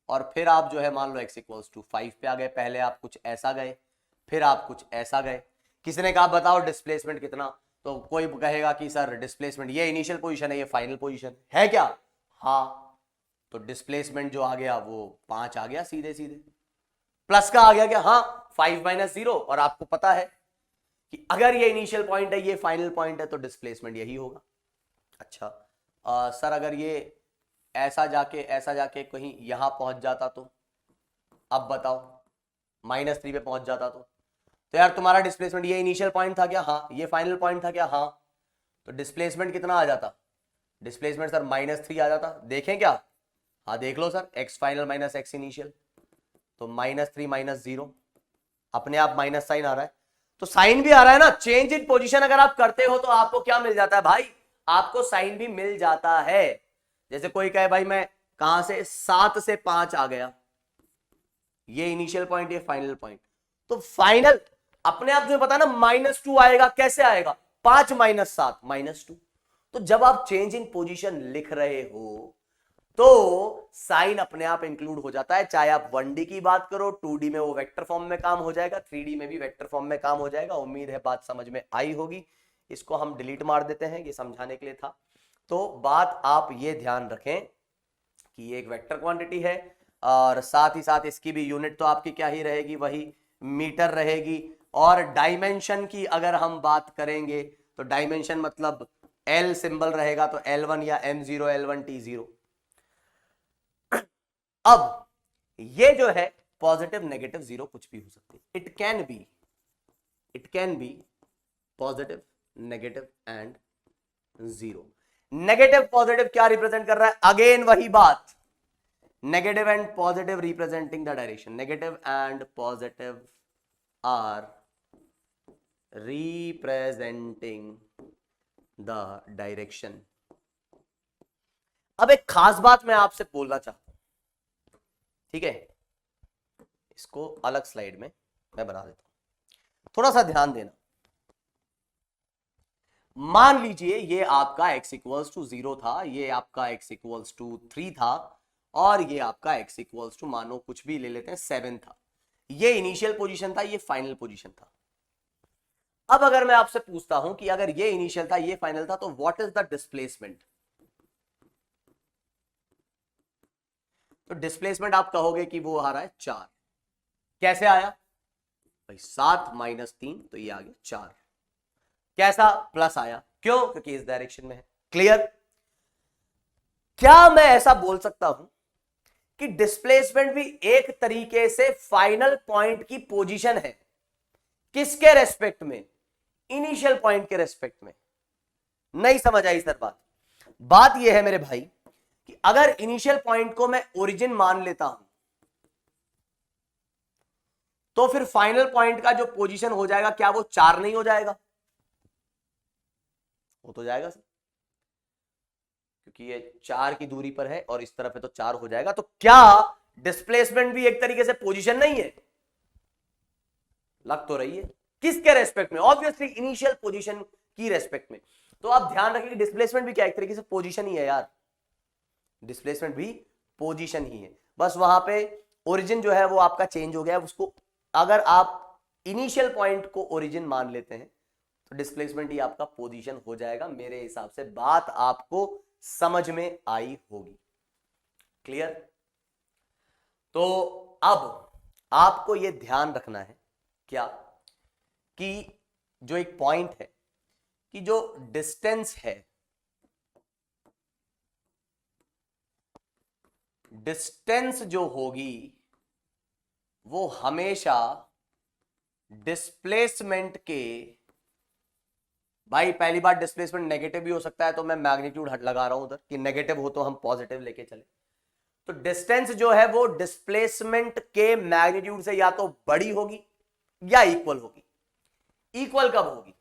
और फिर आप जो है मान लो x इक्वल्स टू 5 पे आ गए। पहले आप कुछ ऐसा गए फिर आप कुछ ऐसा गए। किसी ने कहा बताओ डिस्प्लेसमेंट कितना, तो कोई कहेगा कि सर डिस्प्लेसमेंट ये इनिशियल पोजीशन है ये फाइनल पोजीशन है क्या, हाँ। तो डिस्प्लेसमेंट जो आ गया वो 5 आ गया सीधे सीधे। प्लस का आ गया क्या, हाँ 5 माइनस 0, और आपको पता है कि अगर ये इनिशियल पॉइंट है ये फाइनल पॉइंट है तो डिस्प्लेसमेंट यही होगा। अच्छा सर अगर ये ऐसा जाके कहीं यहां पहुंच जाता तो अब बताओ -3 पे पहुंच जाता तो यार तुम्हारा डिस्प्लेसमेंट ये इनिशियल पॉइंट था क्या? हाँ। ये फाइनल पॉइंट था क्या? हाँ। तो डिस्प्लेसमेंट कितना आ जाता? डिस्प्लेसमेंट सर -3 आ जाता। देखें क्या? हाँ देख लो sir, X final minus X initial, तो -3 -0, अपने आप माइनस साइन आ रहा है, तो साइन भी आ रहा है ना। चेंज इन पोजीशन अगर आप करते हो तो आपको क्या मिल जाता है भाई? आपको साइन भी मिल जाता है। जैसे कोई कहे भाई मैं कहां से 7 से 5 आ गया, ये इनिशियल पॉइंट, ये फाइनल पॉइंट, तो फाइनल अपने आप तुम्हें पता है ना -2 आएगा। कैसे आएगा? 5 - 7 -2। तो जब आप चेंज इन पोजीशन लिख रहे हो तो साइन अपने आप इंक्लूड हो जाता है, चाहे आप 1D की बात करो, 2D में वो वेक्टर फॉर्म में काम हो जाएगा, 3D में भी वेक्टर फॉर्म में काम हो जाएगा। उम्मीद है बात समझ में आई होगी। इसको हम डिलीट मार देते हैं, ये समझाने के लिए था। तो बात आप ये ध्यान रखें कि ये एक वेक्टर क्वांटिटी है और साथ ही साथ इसकी भी यूनिट तो आपकी क्या ही रहेगी, वही मीटर रहेगी। और डायमेंशन की अगर हम बात करेंगे तो डायमेंशन मतलब L सिंबल रहेगा, तो L1 या M0 L1 T0। अब ये जो है पॉजिटिव नेगेटिव जीरो कुछ भी हो सकती है। It can be positive negative and zero. Negative positive क्या रिप्रेजेंट कर रहा है? अगेन वही बात, negative and positive representing the direction. Negative and positive are representing the direction. अब एक खास बात मैं आपसे बोलना चाहता हूं, ठीक है? इसको अलग स्लाइड में मैं बना देता हूं, थोड़ा सा ध्यान देना। मान लीजिए ये आपका x इक्वल्स टू 0 था, ये आपका x इक्वल्स टू 3 था, और ये आपका x इक्वल्स टू मानो कुछ भी ले लेते हैं 7 था। ये इनिशियल पोजीशन था, ये फाइनल पोजीशन था। अब अगर मैं आपसे पूछता हूं कि अगर ये इनिशियल था, ये फाइनल था, तो व्हाट इज द डिस्प्लेसमेंट? तो डिस्प्लेसमेंट आप कहोगे कि वो आ रहा है 4। कैसे आया भाई? 7 -3, तो ये आ गया 4। कैसा? प्लस आया। क्यों? क्योंकि इस डायरेक्शन में है। क्लियर? क्या मैं ऐसा बोल सकता हूं कि डिस्प्लेसमेंट भी एक तरीके से फाइनल पॉइंट की पोजीशन है? किसके रेस्पेक्ट में? इनिशियल पॉइंट के रेस्पेक्ट में। नहीं समझ आई सर बात? बात यह है मेरे भाई कि अगर इनिशियल पॉइंट को मैं ओरिजिन मान लेता हूं तो फिर फाइनल पॉइंट का जो पोजीशन हो जाएगा, क्या वो 4 नहीं हो जाएगा? हो तो जाएगा सर, क्योंकि ये 4 की दूरी पर है और इस तरफ है, तो 4 हो जाएगा। तो क्या डिस्प्लेसमेंट भी एक तरीके से पोजीशन नहीं है? लग तो रही है। किसके रेस्पेक्ट में? ऑब्वियसली इनिशियल पोजीशन की रेस्पेक्ट में। तो आप ध्यान रखिए डिस्प्लेसमेंट भी क्या एक तरीके से पोजीशन ही है यार। डिस्प्लेसमेंट भी पोजीशन ही है, बस वहां पे ओरिजिन जो है वो आपका चेंज हो गया। उसको अगर आप इनिशियल पॉइंट को ओरिजिन मान लेते हैं तो डिस्प्लेसमेंट ही आपका पोजीशन हो जाएगा। मेरे हिसाब से बात आपको समझ में आई होगी। क्लियर? तो अब आपको यह ध्यान रखना है क्या कि जो एक पॉइंट है कि जो डिस्टेंस है, डिस्टेंस जो होगी वो हमेशा डिस्प्लेसमेंट के, भाई पहली बार डिस्प्लेसमेंट नेगेटिव भी हो सकता है, तो मैं मैग्नीट्यूड हट लगा रहा हूं उधर कि नेगेटिव हो तो हम पॉजिटिव लेके चले। तो डिस्टेंस जो है वो डिस्प्लेसमेंट के मैग्नीट्यूड से या तो बड़ी होगी या इक्वल होगी। इक्वल कब होगी?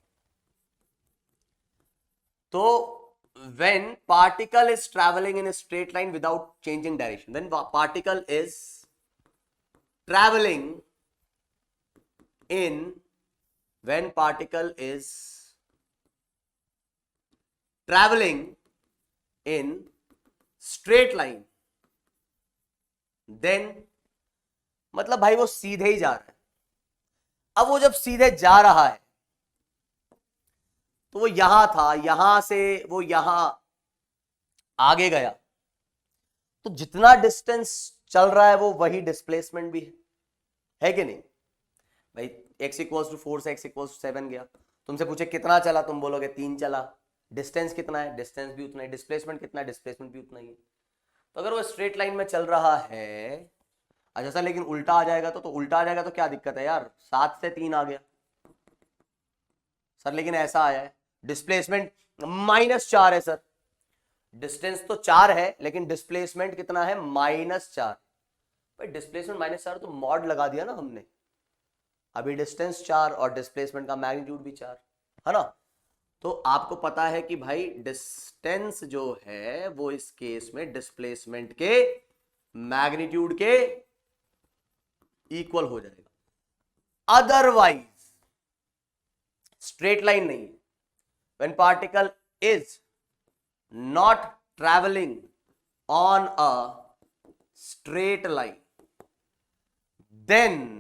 तो when particle is traveling in a straight line without changing direction, when particle is traveling in, when particle is traveling in straight line, then मतलब भाई वो सीधे ही जा रहा है। अब वो जब सीधे जा रहा है तो वो यहां था, यहां से वो यहां आगे गया, तो जितना डिस्टेंस चल रहा है वो वही डिस्प्लेसमेंट भी है कि नहीं भाई? x इक्वल्स टू 4 से x इक्वल्स टू 7 गया, तुमसे पूछे कितना चला, तुम बोलोगे 3 चला। डिस्टेंस कितना है, डिस्टेंस भी उतना ही, डिस्प्लेसमेंट कितना है, डिस्प्लेसमेंट भी उतना ही है। तो अगर वो स्ट्रेट लाइन में चल रहा है, अच्छा सर लेकिन उल्टा आ जाएगा तो उल्टा आ जाएगा तो क्या दिक्कत है यार, 7 से 3 आ गया सर, लेकिन ऐसा आया है डिस्प्लेसमेंट -4 है सर, डिस्टेंस तो 4 है लेकिन डिस्प्लेसमेंट कितना है, -4। भाई डिस्प्लेसमेंट -4 तो मॉड लगा दिया ना हमने, अभी डिस्टेंस 4 और डिस्प्लेसमेंट का मैग्नीट्यूड भी 4 है ना। तो आपको पता है कि भाई डिस्टेंस जो है वो इस केस में डिस्प्लेसमेंट के मैग्नीट्यूड के इक्वल हो जाएगा, अदरवाइज स्ट्रेट लाइन नहीं है। When particle is not travelling on a straight line, then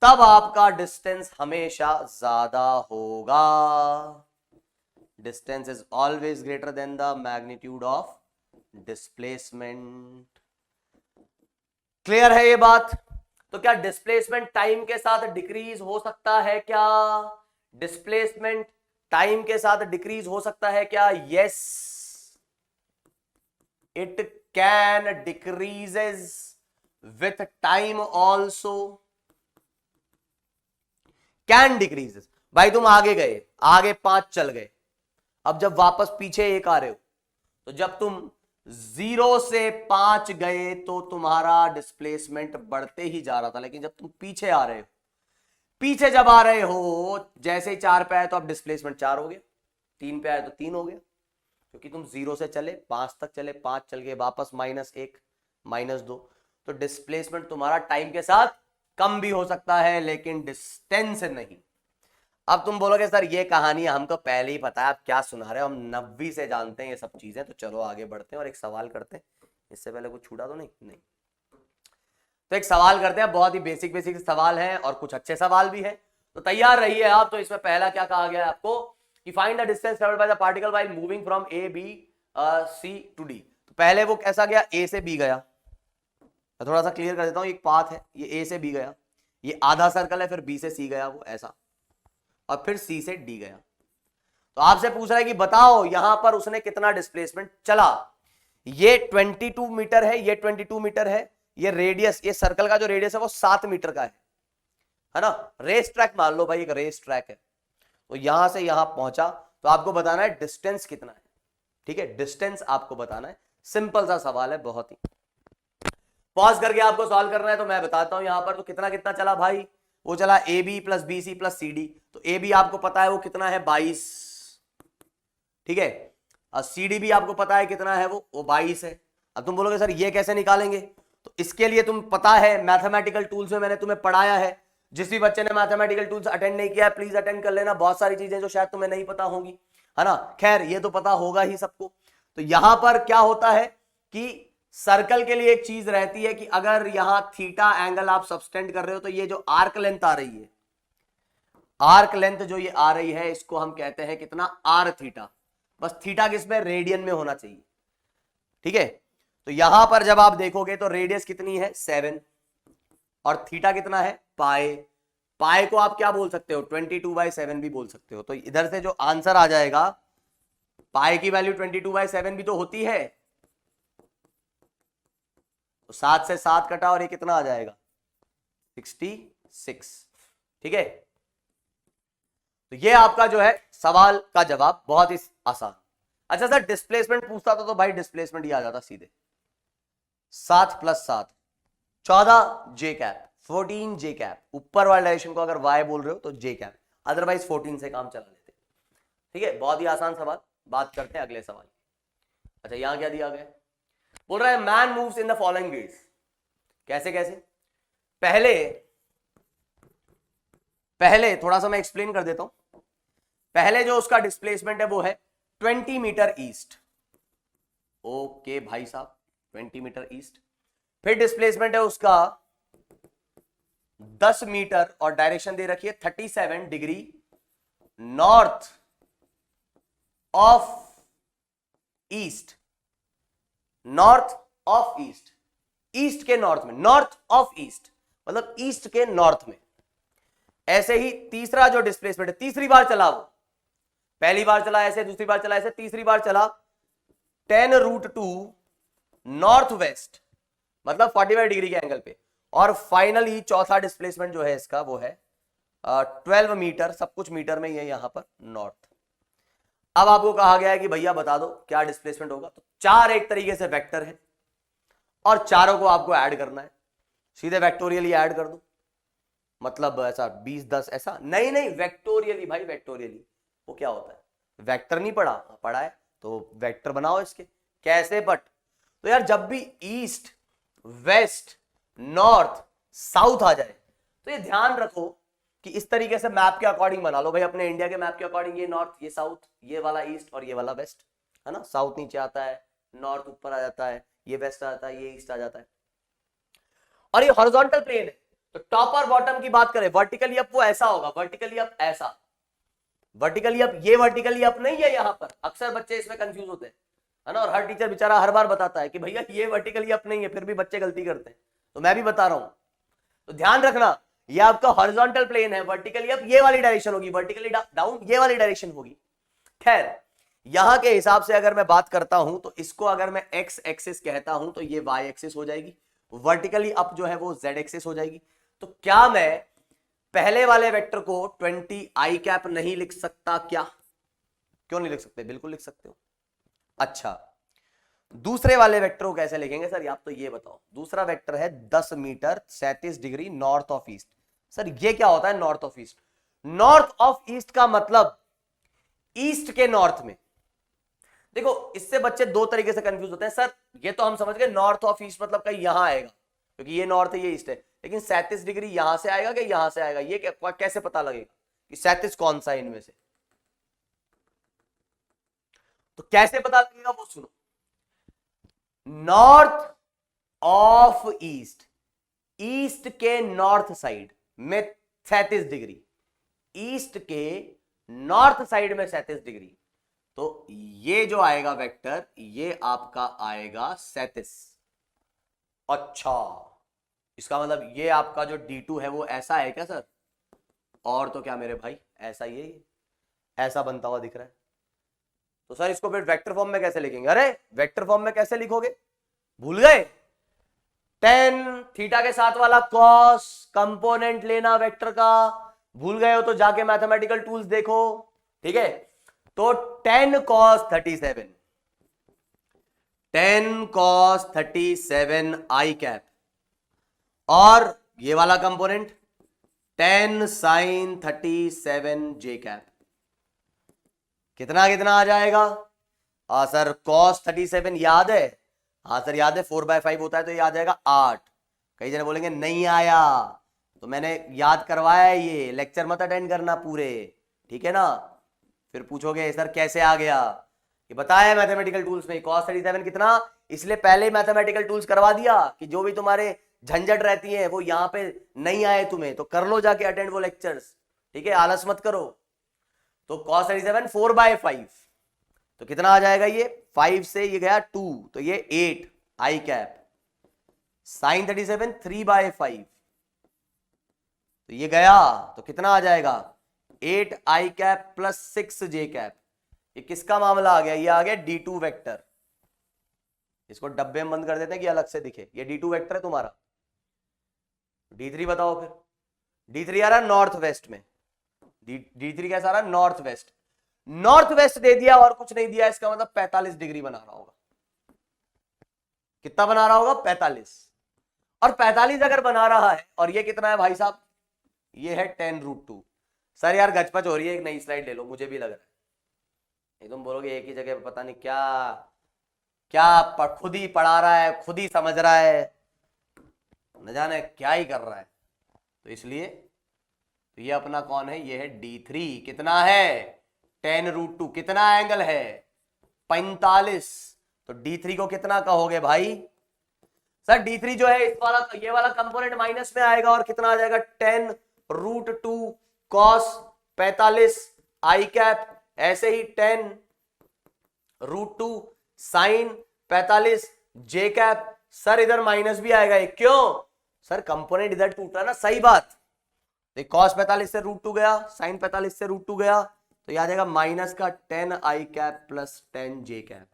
तब आपका डिस्टेंस हमेशा ज्यादा होगा। Distance is always greater than the magnitude of displacement. Clear है ये बात? तो क्या डिस्प्लेसमेंट टाइम के साथ डिक्रीज हो सकता है क्या? डिस्प्लेसमेंट टाइम के साथ डिक्रीज हो सकता है क्या? Yes, it can decreases with time also, can decreases. भाई तुम आगे गए, आगे 5 चल गए, अब जब वापस पीछे 1 आ रहे हो, तो जब तुम 0 से 5 गए तो तुम्हारा डिस्प्लेसमेंट बढ़ते ही जा रहा था, लेकिन जब तुम पीछे आ रहे हो, पीछे जब आ रहे हो, जैसे ही 4 पे आए तो अब डिस्प्लेसमेंट 4 हो गया, 3 पे आए तो 3 हो गया, क्योंकि तुम 0 से चले 5 तक चले, 5 चल गए वापस -1 -2, तो डिस्प्लेसमेंट तुम्हारा टाइम के साथ कम भी हो सकता है लेकिन डिस्टेंस नहीं। अब तुम बोलोगे सर ये कहानी हमको पहले ही पता है, आप क्या सुना रहे हो, हम 90 से जानते हैं ये सब चीजें। तो चलो आगे बढ़ते हैं और एक सवाल करते हैं, इससे पहले कुछ छूटा तो नहीं। तो एक सवाल करते हैं, बहुत ही बेसिक सवाल है और कुछ अच्छे सवाल भी है, तो तैयार रहिए आप। तो इसमें पहला क्या कहा गया है आपको कि find the distance travelled by the particle while moving from A B C to D. तो पहले वो कैसा गया, ए से बी गया। मैं थोड़ा सा क्लियर कर देता हूं, एक पाथ है, ये ए से बी गया, ये आधा सर्कल है, फिर बी से सी गया वो ऐसा, और फिर सी से डी गया। तो आपसे पूछ रहा है कि बताओ यहां पर उसने कितना डिस्प्लेसमेंट चला। ये 22 मीटर है, ये 22 मीटर है, ये रेडियस, ये सर्कल का जो रेडियस है वो 7 मीटर का है ना। रेस ट्रैक मान लो भाई, एक रेस ट्रैक है, तो यहां से यहां पहुंचा, तो आपको बताना है डिस्टेंस कितना है। ठीक है, डिस्टेंस आपको बताना है, सिंपल सा सवाल है, बहुत ही। पॉज करके आपको सॉल्व करना है, तो मैं बताता हूं यहां पर। तो कितना कितना चला भाई, वो चला A B plus B C plus C D. तो ए बी आपको पता है वो कितना है, 22, ठीक है, और सी डी भी आपको पता है कितना है, वो 22 है। अब तुम बोलोगे सर ये कैसे निकालेंगे, तो इसके लिए तुम पता है मैथमेटिकल टूल्स में मैंने तुम्हें पढ़ाया है। जिस भी बच्चे ने मैथमेटिकल टूल्स अटेंड नहीं किया है प्लीज अटेंड कर लेना, बहुत सारी चीजें जो शायद तुम्हें नहीं पता होंगी, है ना। खैर ये तो पता होगा ही सबको। तो यहां पर क्या होता है कि सर्कल के लिए एक चीज रहती है कि अगर यहां थीटा एंगल आप सबटेंड कर रहे हो, तो ये जो आर्क लेंथ आ रही है, आर्क लेंथ जो ये आ रही है, इसको हम कहते हैं कितना, आर थीटा। बस थीटा किसमें, रेडियन में होना चाहिए, ठीक है। तो यहां पर जब आप देखोगे तो रेडियस कितनी है, 7, और थीटा कितना है, पाई। पाई को आप क्या बोल सकते हो, 22/7 भी बोल सकते हो। तो इधर से जो आंसर आ जाएगा, पाई की वैल्यू 22/7 भी तो होती है, तो 7 से 7 कटा और ये कितना आ जाएगा, 66, ठीक है। तो ये आपका जो है सवाल का जवाब, बहुत ही आसान। अच्छा सर डिस्प्लेसमेंट पूछता तो भाई डिस्प्लेसमेंट ही आ जाता सीधे, 7 + 7 14 जे कैप, 14 जे कैप। ऊपर वाले डायरेक्शन को अगर y बोल रहे हो तो जे कैप, अदरवाइज 14 से काम चला लेते, ठीक है। बहुत ही आसान सवाल। बात करते हैं अगले सवाल। अच्छा यहां क्या दिया गया, बोल रहा है man moves in the following veg. कैसे कैसे, पहले थोड़ा सा मैं एक्सप्लेन कर देता हूं। पहले जो उसका डिस्प्लेसमेंट है वो है 20 मीटर ईस्ट। ओके भाई साहब 20 मीटर ईस्ट। फिर डिस्प्लेसमेंट है उसका 10 मीटर और डायरेक्शन दे रखी है 37 degree north of east, north of east, east के नॉर्थ में, नॉर्थ ऑफ ईस्ट मतलब ईस्ट के नॉर्थ में। ऐसे ही तीसरा जो डिस्प्लेसमेंट है, तीसरी बार चला वो, पहली बार चला ऐसे, दूसरी बार चला ऐसे, तीसरी बार चला tan√2 नॉर्थ वेस्ट, मतलब 45 डिग्री के एंगल पे, और फाइनली चौथा डिस्प्लेसमेंट जो है इसका वो है 12 मीटर, सब कुछ मीटर में ही है यहां पर, नॉर्थ। अब आपको कहा गया है कि भैया बता दो क्या डिस्प्लेसमेंट होगा, तो चार एक तरीके से वेक्टर है और चारों को आपको ऐड करना है, सीधे वेक्टोरियली ऐड कर दो, मतलब ऐसा 20 10 ऐसा नहीं, वेक्टोरियली भाई, वेक्टोरियली। वो क्या होता है, वेक्टर नहीं पढ़ा, पढ़ा है तो वेक्टर बनाओ इसके। कैसे बट, तो यार जब भी ईस्ट वेस्ट नॉर्थ साउथ आ जाए तो ये ध्यान रखो कि इस तरीके से मैप के अकॉर्डिंग बना लो भाई, अपने इंडिया के मैप के अकॉर्डिंग, ये नॉर्थ ये साउथ, ये वाला ईस्ट और ये वाला वेस्ट, है ना। साउथ नीचे आता है, नॉर्थ ऊपर आ जाता है, ये वेस्ट आ जाता है, ये ईस्ट आ जाता है, और ये हॉरिजॉन्टल प्लेन है। तो टॉप और बॉटम की बात करें, वर्टिकली अप वो ऐसा होगा, वर्टिकली अप ऐसा, वर्टिकली अप, ये वर्टिकली अप नहीं है यहां पर, अक्सर बच्चे इसमें कंफ्यूज होते हैं, है ना। और हर टीचर बेचारा हर बार बताता है कि भैया ये वर्टिकली अप नहीं है, फिर भी बच्चे गलती करते हैं, तो मैं भी बता रहा हूं। तो ध्यान रखना, ये आपका हॉरिजॉन्टल प्लेन है, वर्टिकली अप ये वाली डायरेक्शन होगी, वर्टिकली डाउन ये वाली डायरेक्शन होगी। खैर यहां के हिसाब से अगर मैं बात करता हूं तो इसको अगर मैं एक्स एक्सिस कहता हूं तो ये वाई एक्सिस हो जाएगी, वर्टिकली अप जो है वो जेड एक्सिस हो जाएगी। तो क्या मैं पहले वाले वेक्टर को 20 आई कैप नहीं लिख सकता क्या? क्यों नहीं लिख सकते, बिल्कुल लिख सकते हो। अच्छा, दूसरे वाले वेक्टर को कैसे लिखेंगे सर, आप तो ये बताओ। दूसरा वेक्टर है 10 metre 37 degree north of east. Sir ये क्या होता है north of east? North of east का मतलब ईस्ट के नॉर्थ में। देखो इससे बच्चे दो तरीके से कंफ्यूज होते हैं, सर ये तो हम समझ गए नॉर्थ ऑफ ईस्ट मतलब कहीं यहां आएगा, क्योंकि ये नॉर्थ है ये ईस्ट है, लेकिन 37 डिग्री यहां से आएगा कि यहां से आएगा, ये कैसे पता लगेगा कि 37 कौन सा है इनमें से? तो कैसे पता लगेगा वो सुनो। नॉर्थ ऑफ ईस्ट, ईस्ट के नॉर्थ साइड में 37 डिग्री, ईस्ट के नॉर्थ साइड में 37 डिग्री, तो ये जो आएगा वेक्टर ये आपका आएगा 37। अच्छा, इसका मतलब ये आपका जो D2 है वो ऐसा है क्या सर? और तो क्या मेरे भाई, ऐसा ही है, ऐसा बनता हुआ दिख रहा है। तो सर इसको फिर वेक्टर फॉर्म में कैसे लिखेंगे? अरे वेक्टर फॉर्म में कैसे लिखोगे, भूल गए? tan थीटा के साथ वाला कॉस कंपोनेंट लेना वेक्टर का, भूल गए हो तो जाके मैथमेटिकल टूल्स देखो, ठीक है। तो tan cos 37 आई कैप, और ये वाला कंपोनेंट tan sin 37 जे कैप, कितना कितना आ जाएगा? सर cos 37 याद है? हाँ सर याद है, 4/5 होता है तो ये आ जाएगा 8। कई जने बोलेंगे नहीं आया, तो मैंने याद करवाया है, ये लेक्चर मत अटेंड करना पूरे, ठीक है ना। फिर पूछोगे सर कैसे आ गया, ये बताया मैथमेटिकल टूल्स में cos 37 कितना, इसलिए पहले मैथमेटिकल टूल्स करवा दिया कि जो भी तुम्हारे झंझट रहती है वो यहाँ पे नहीं आए तुम्हें, तो कर लो जाके अटेंड वो लेक्चर्स, ठीक है, आलस मत करो। तो cos 37 4/5, तो कितना आ जाएगा ये, 5 से ये गया 2, तो ये 8 आई कैप, sin 37 3/5, तो ये गया, तो कितना आ जाएगा 8 आई कैप प्लस 6 जे कैप। ये किसका मामला आ गया? ये आ गया D2 वेक्टर। इसको डब्बे में बंद कर देते हैं कि अलग से दिखे, ये D2 वेक्टर है तुम्हारा। D3 बताओ फिर, D3 आ रहा है नॉर्थ वेस्ट में, D3 कैसा आ रहा है नॉर्थ वेस्ट, नॉर्थ वेस्ट दे दिया और कुछ नहीं दिया, इसका मतलब 45 डिग्री बना रहा होगा। कितना बना रहा होगा? 45। और 45 अगर बना रहा है, और ये कितना है भाई साहब? ये है tan√2। सर यार गचपच हो रही है, एक नई स्लाइड ले लो, मुझे भी लग रहा है। नहीं तुम बोलोगे एक ही जगह पता नहीं क्या क्या खुद ही पढ़ा रहा है, खुद ही समझ रहा है, न जाने क्या ही कर रहा है। तो इसलिए तो ये अपना कौन है? ये है D3। कितना है? tan√2। कितना एंगल है? 45। तो D3 को कितना कहोगे भाई? सर D3 जो है इस वाला, ये वाला कंपोनेंट माइनस में आएगा, और कितना आ जाएगा tan√2 cos 45 आई कैप, ऐसे ही tan√2 sin 45 जे कैप। सर इधर माइनस भी आएगा, क्यों सर? कंपोनेंट इधर टूटा ना, सही बात। cos 45 से √2 गया, sin 45 से √2 गया, तो ये आ जाएगा माइनस का 10i cap plus 10j cap.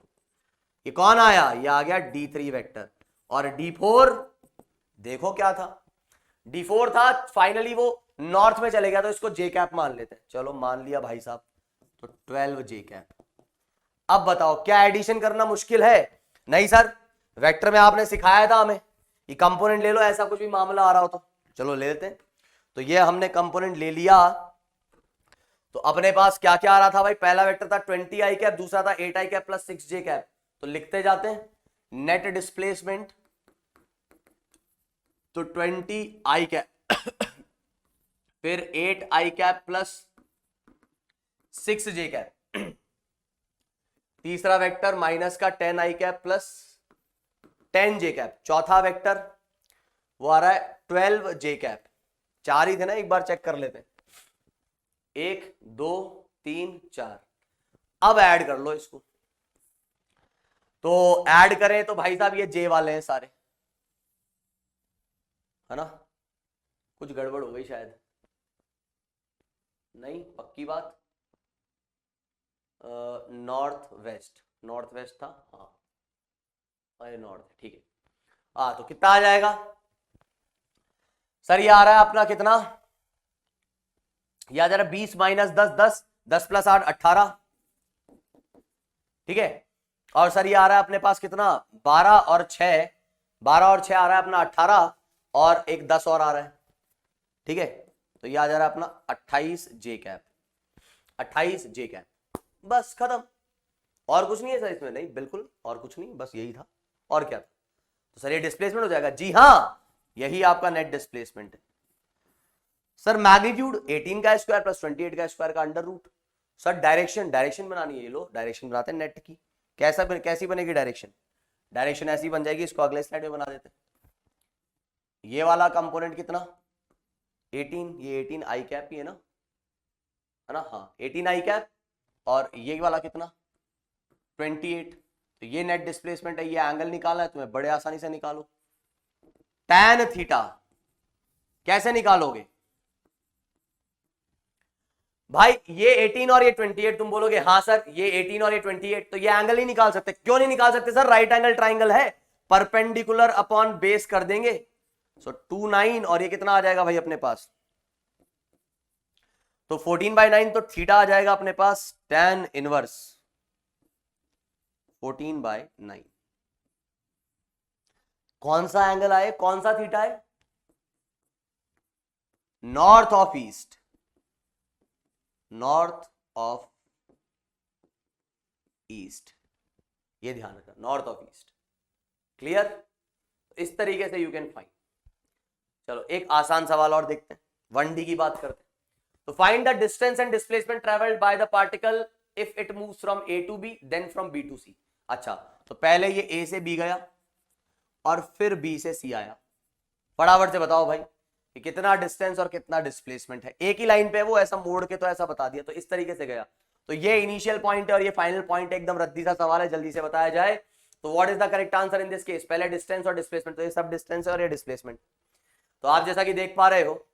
ये कौन आया, ये आ गया D3 वेक्टर। और D4 देखो क्या था, D4 था फाइनली वो नॉर्थ में चले गया, तो इसको j कैप मान लेते हैं। चलो मान लिया भाई साहब, तो 12j कैप। अब बताओ क्या एडिशन करना मुश्किल है? नहीं सर, वेक्टर में आपने सिखाया था हमें ये कंपोनेंट ले लो, ऐसा कुछ भी मामला आ रहा हो तो चलो ले लेते हैं। तो ये हमने कंपोनेंट ले लिया, तो अपने पास क्या क्या आ रहा था भाई? पहला वेक्टर था 20i कैप, दूसरा था 8i cap plus 6j cap. तो लिखते जाते हैं, नेट डिस्प्लेसमेंट तो 20i कैप फिर 8i cap plus 6j cap, तीसरा वेक्टर माइनस का 10i cap plus 10j cap, चौथा वेक्टर वो आ रहा है 12j कैप। चार ही थे ना, एक बार चेक कर लेते हैं, 1 2 3 4। अब ऐड कर लो इसको, तो ऐड करें तो भाई साहब ये जे वाले हैं सारे, है ना? कुछ गड़बड़ हो गई शायद, नहीं पक्की बात। नॉर्थ वेस्ट था, हाँ अरे नॉर्थ, ठीक है। हाँ तो कितना आ जाएगा सर? ये आ रहा है अपना कितना, याद आ रहा है 20 माइनस 10 10, 10 प्लस 8 18, ठीक है। और सर ये आ रहा है अपने पास कितना, 12 और 6, 12 और 6 आ रहा है अपना 18, और एक 10 और आ रहा है, ठीक है। तो ये आ जा रहा है अपना 28j कैप, 28j कैप, बस खत्म। और कुछ नहीं है सर इसमें? नहीं बिल्कुल और कुछ नहीं, बस यही था। और क्या था? तो सर ये डिस्प्लेसमेंट हो जाएगा। जी हाँ, यही आपका नेट डिस्प्लेसमेंट है। सर मैग्नीट्यूड 18 का स्क्वायर प्लस 28 का स्क्वायर का अंडर रूट। सर डायरेक्शन बनानी है, ये लो डायरेक्शन बनाते हैं नेट की। कैसी बनेगी डायरेक्शन ऐसी बन जाएगी, इसको अगले स्लाइड में बना देते हैं। ये वाला कंपोनेंट कितना 18, ये 18i कैप ही है ना, हाँ 18i कैप, और ये वाला कितना 28। तो ये नेट डिस्प्लेसमेंट है। ये एंगल निकालना है तुम्हें, बड़े आसानी से निकालो, tan थीटा। कैसे निकालोगे भाई? ये 18 और ये 28, तुम बोलोगे हाँ सर ये 18 और ये 28, तो ये एंगल ही निकाल सकते। क्यों नहीं निकाल सकते सर? राइट एंगल ट्राइंगल है, परपेंडिकुलर अपॉन बेस कर देंगे। सो 29, और ये कितना आ जाएगा भाई अपने पास? तो 14/9, तो थीटा आ जाएगा अपने पास tan इनवर्स 14/9। कौन सा एंगल आए, कौन सा थीटा है? North of east, north of east, ये ध्यान रखना, नॉर्थ ऑफ ईस्ट। क्लियर? इस तरीके से यू कैन फाइंड। चलो एक आसान सवाल और देखते हैं, 1D की बात करते हैं। तो find the distance and displacement travelled by the particle if it moves from A to B then from B to C। अच्छा, तो पहले ये A से B गया और फिर B से C आया। फटाफट से बताओ भाई कि कितना डिस्टेंस और कितना डिस्प्लेसमेंट है। एक ही लाइन पे वो ऐसा मोड़ के तो ऐसा बता दिया, तो इस तरीके से गया। तो ये इनिशियल पॉइंट है और ये फाइनल पॉइंट है। एकदम रद्दी सा सवाल है, जल्दी से बताया जाए। तो what is the correct answer in this case? पहले डिस्टेंस और डिस्प्लेसमेंट, तो ये सब डिस्टेंस है और ये डिस्प्लेसमेंट। तो आप जैसा कि देख पा रहे हो,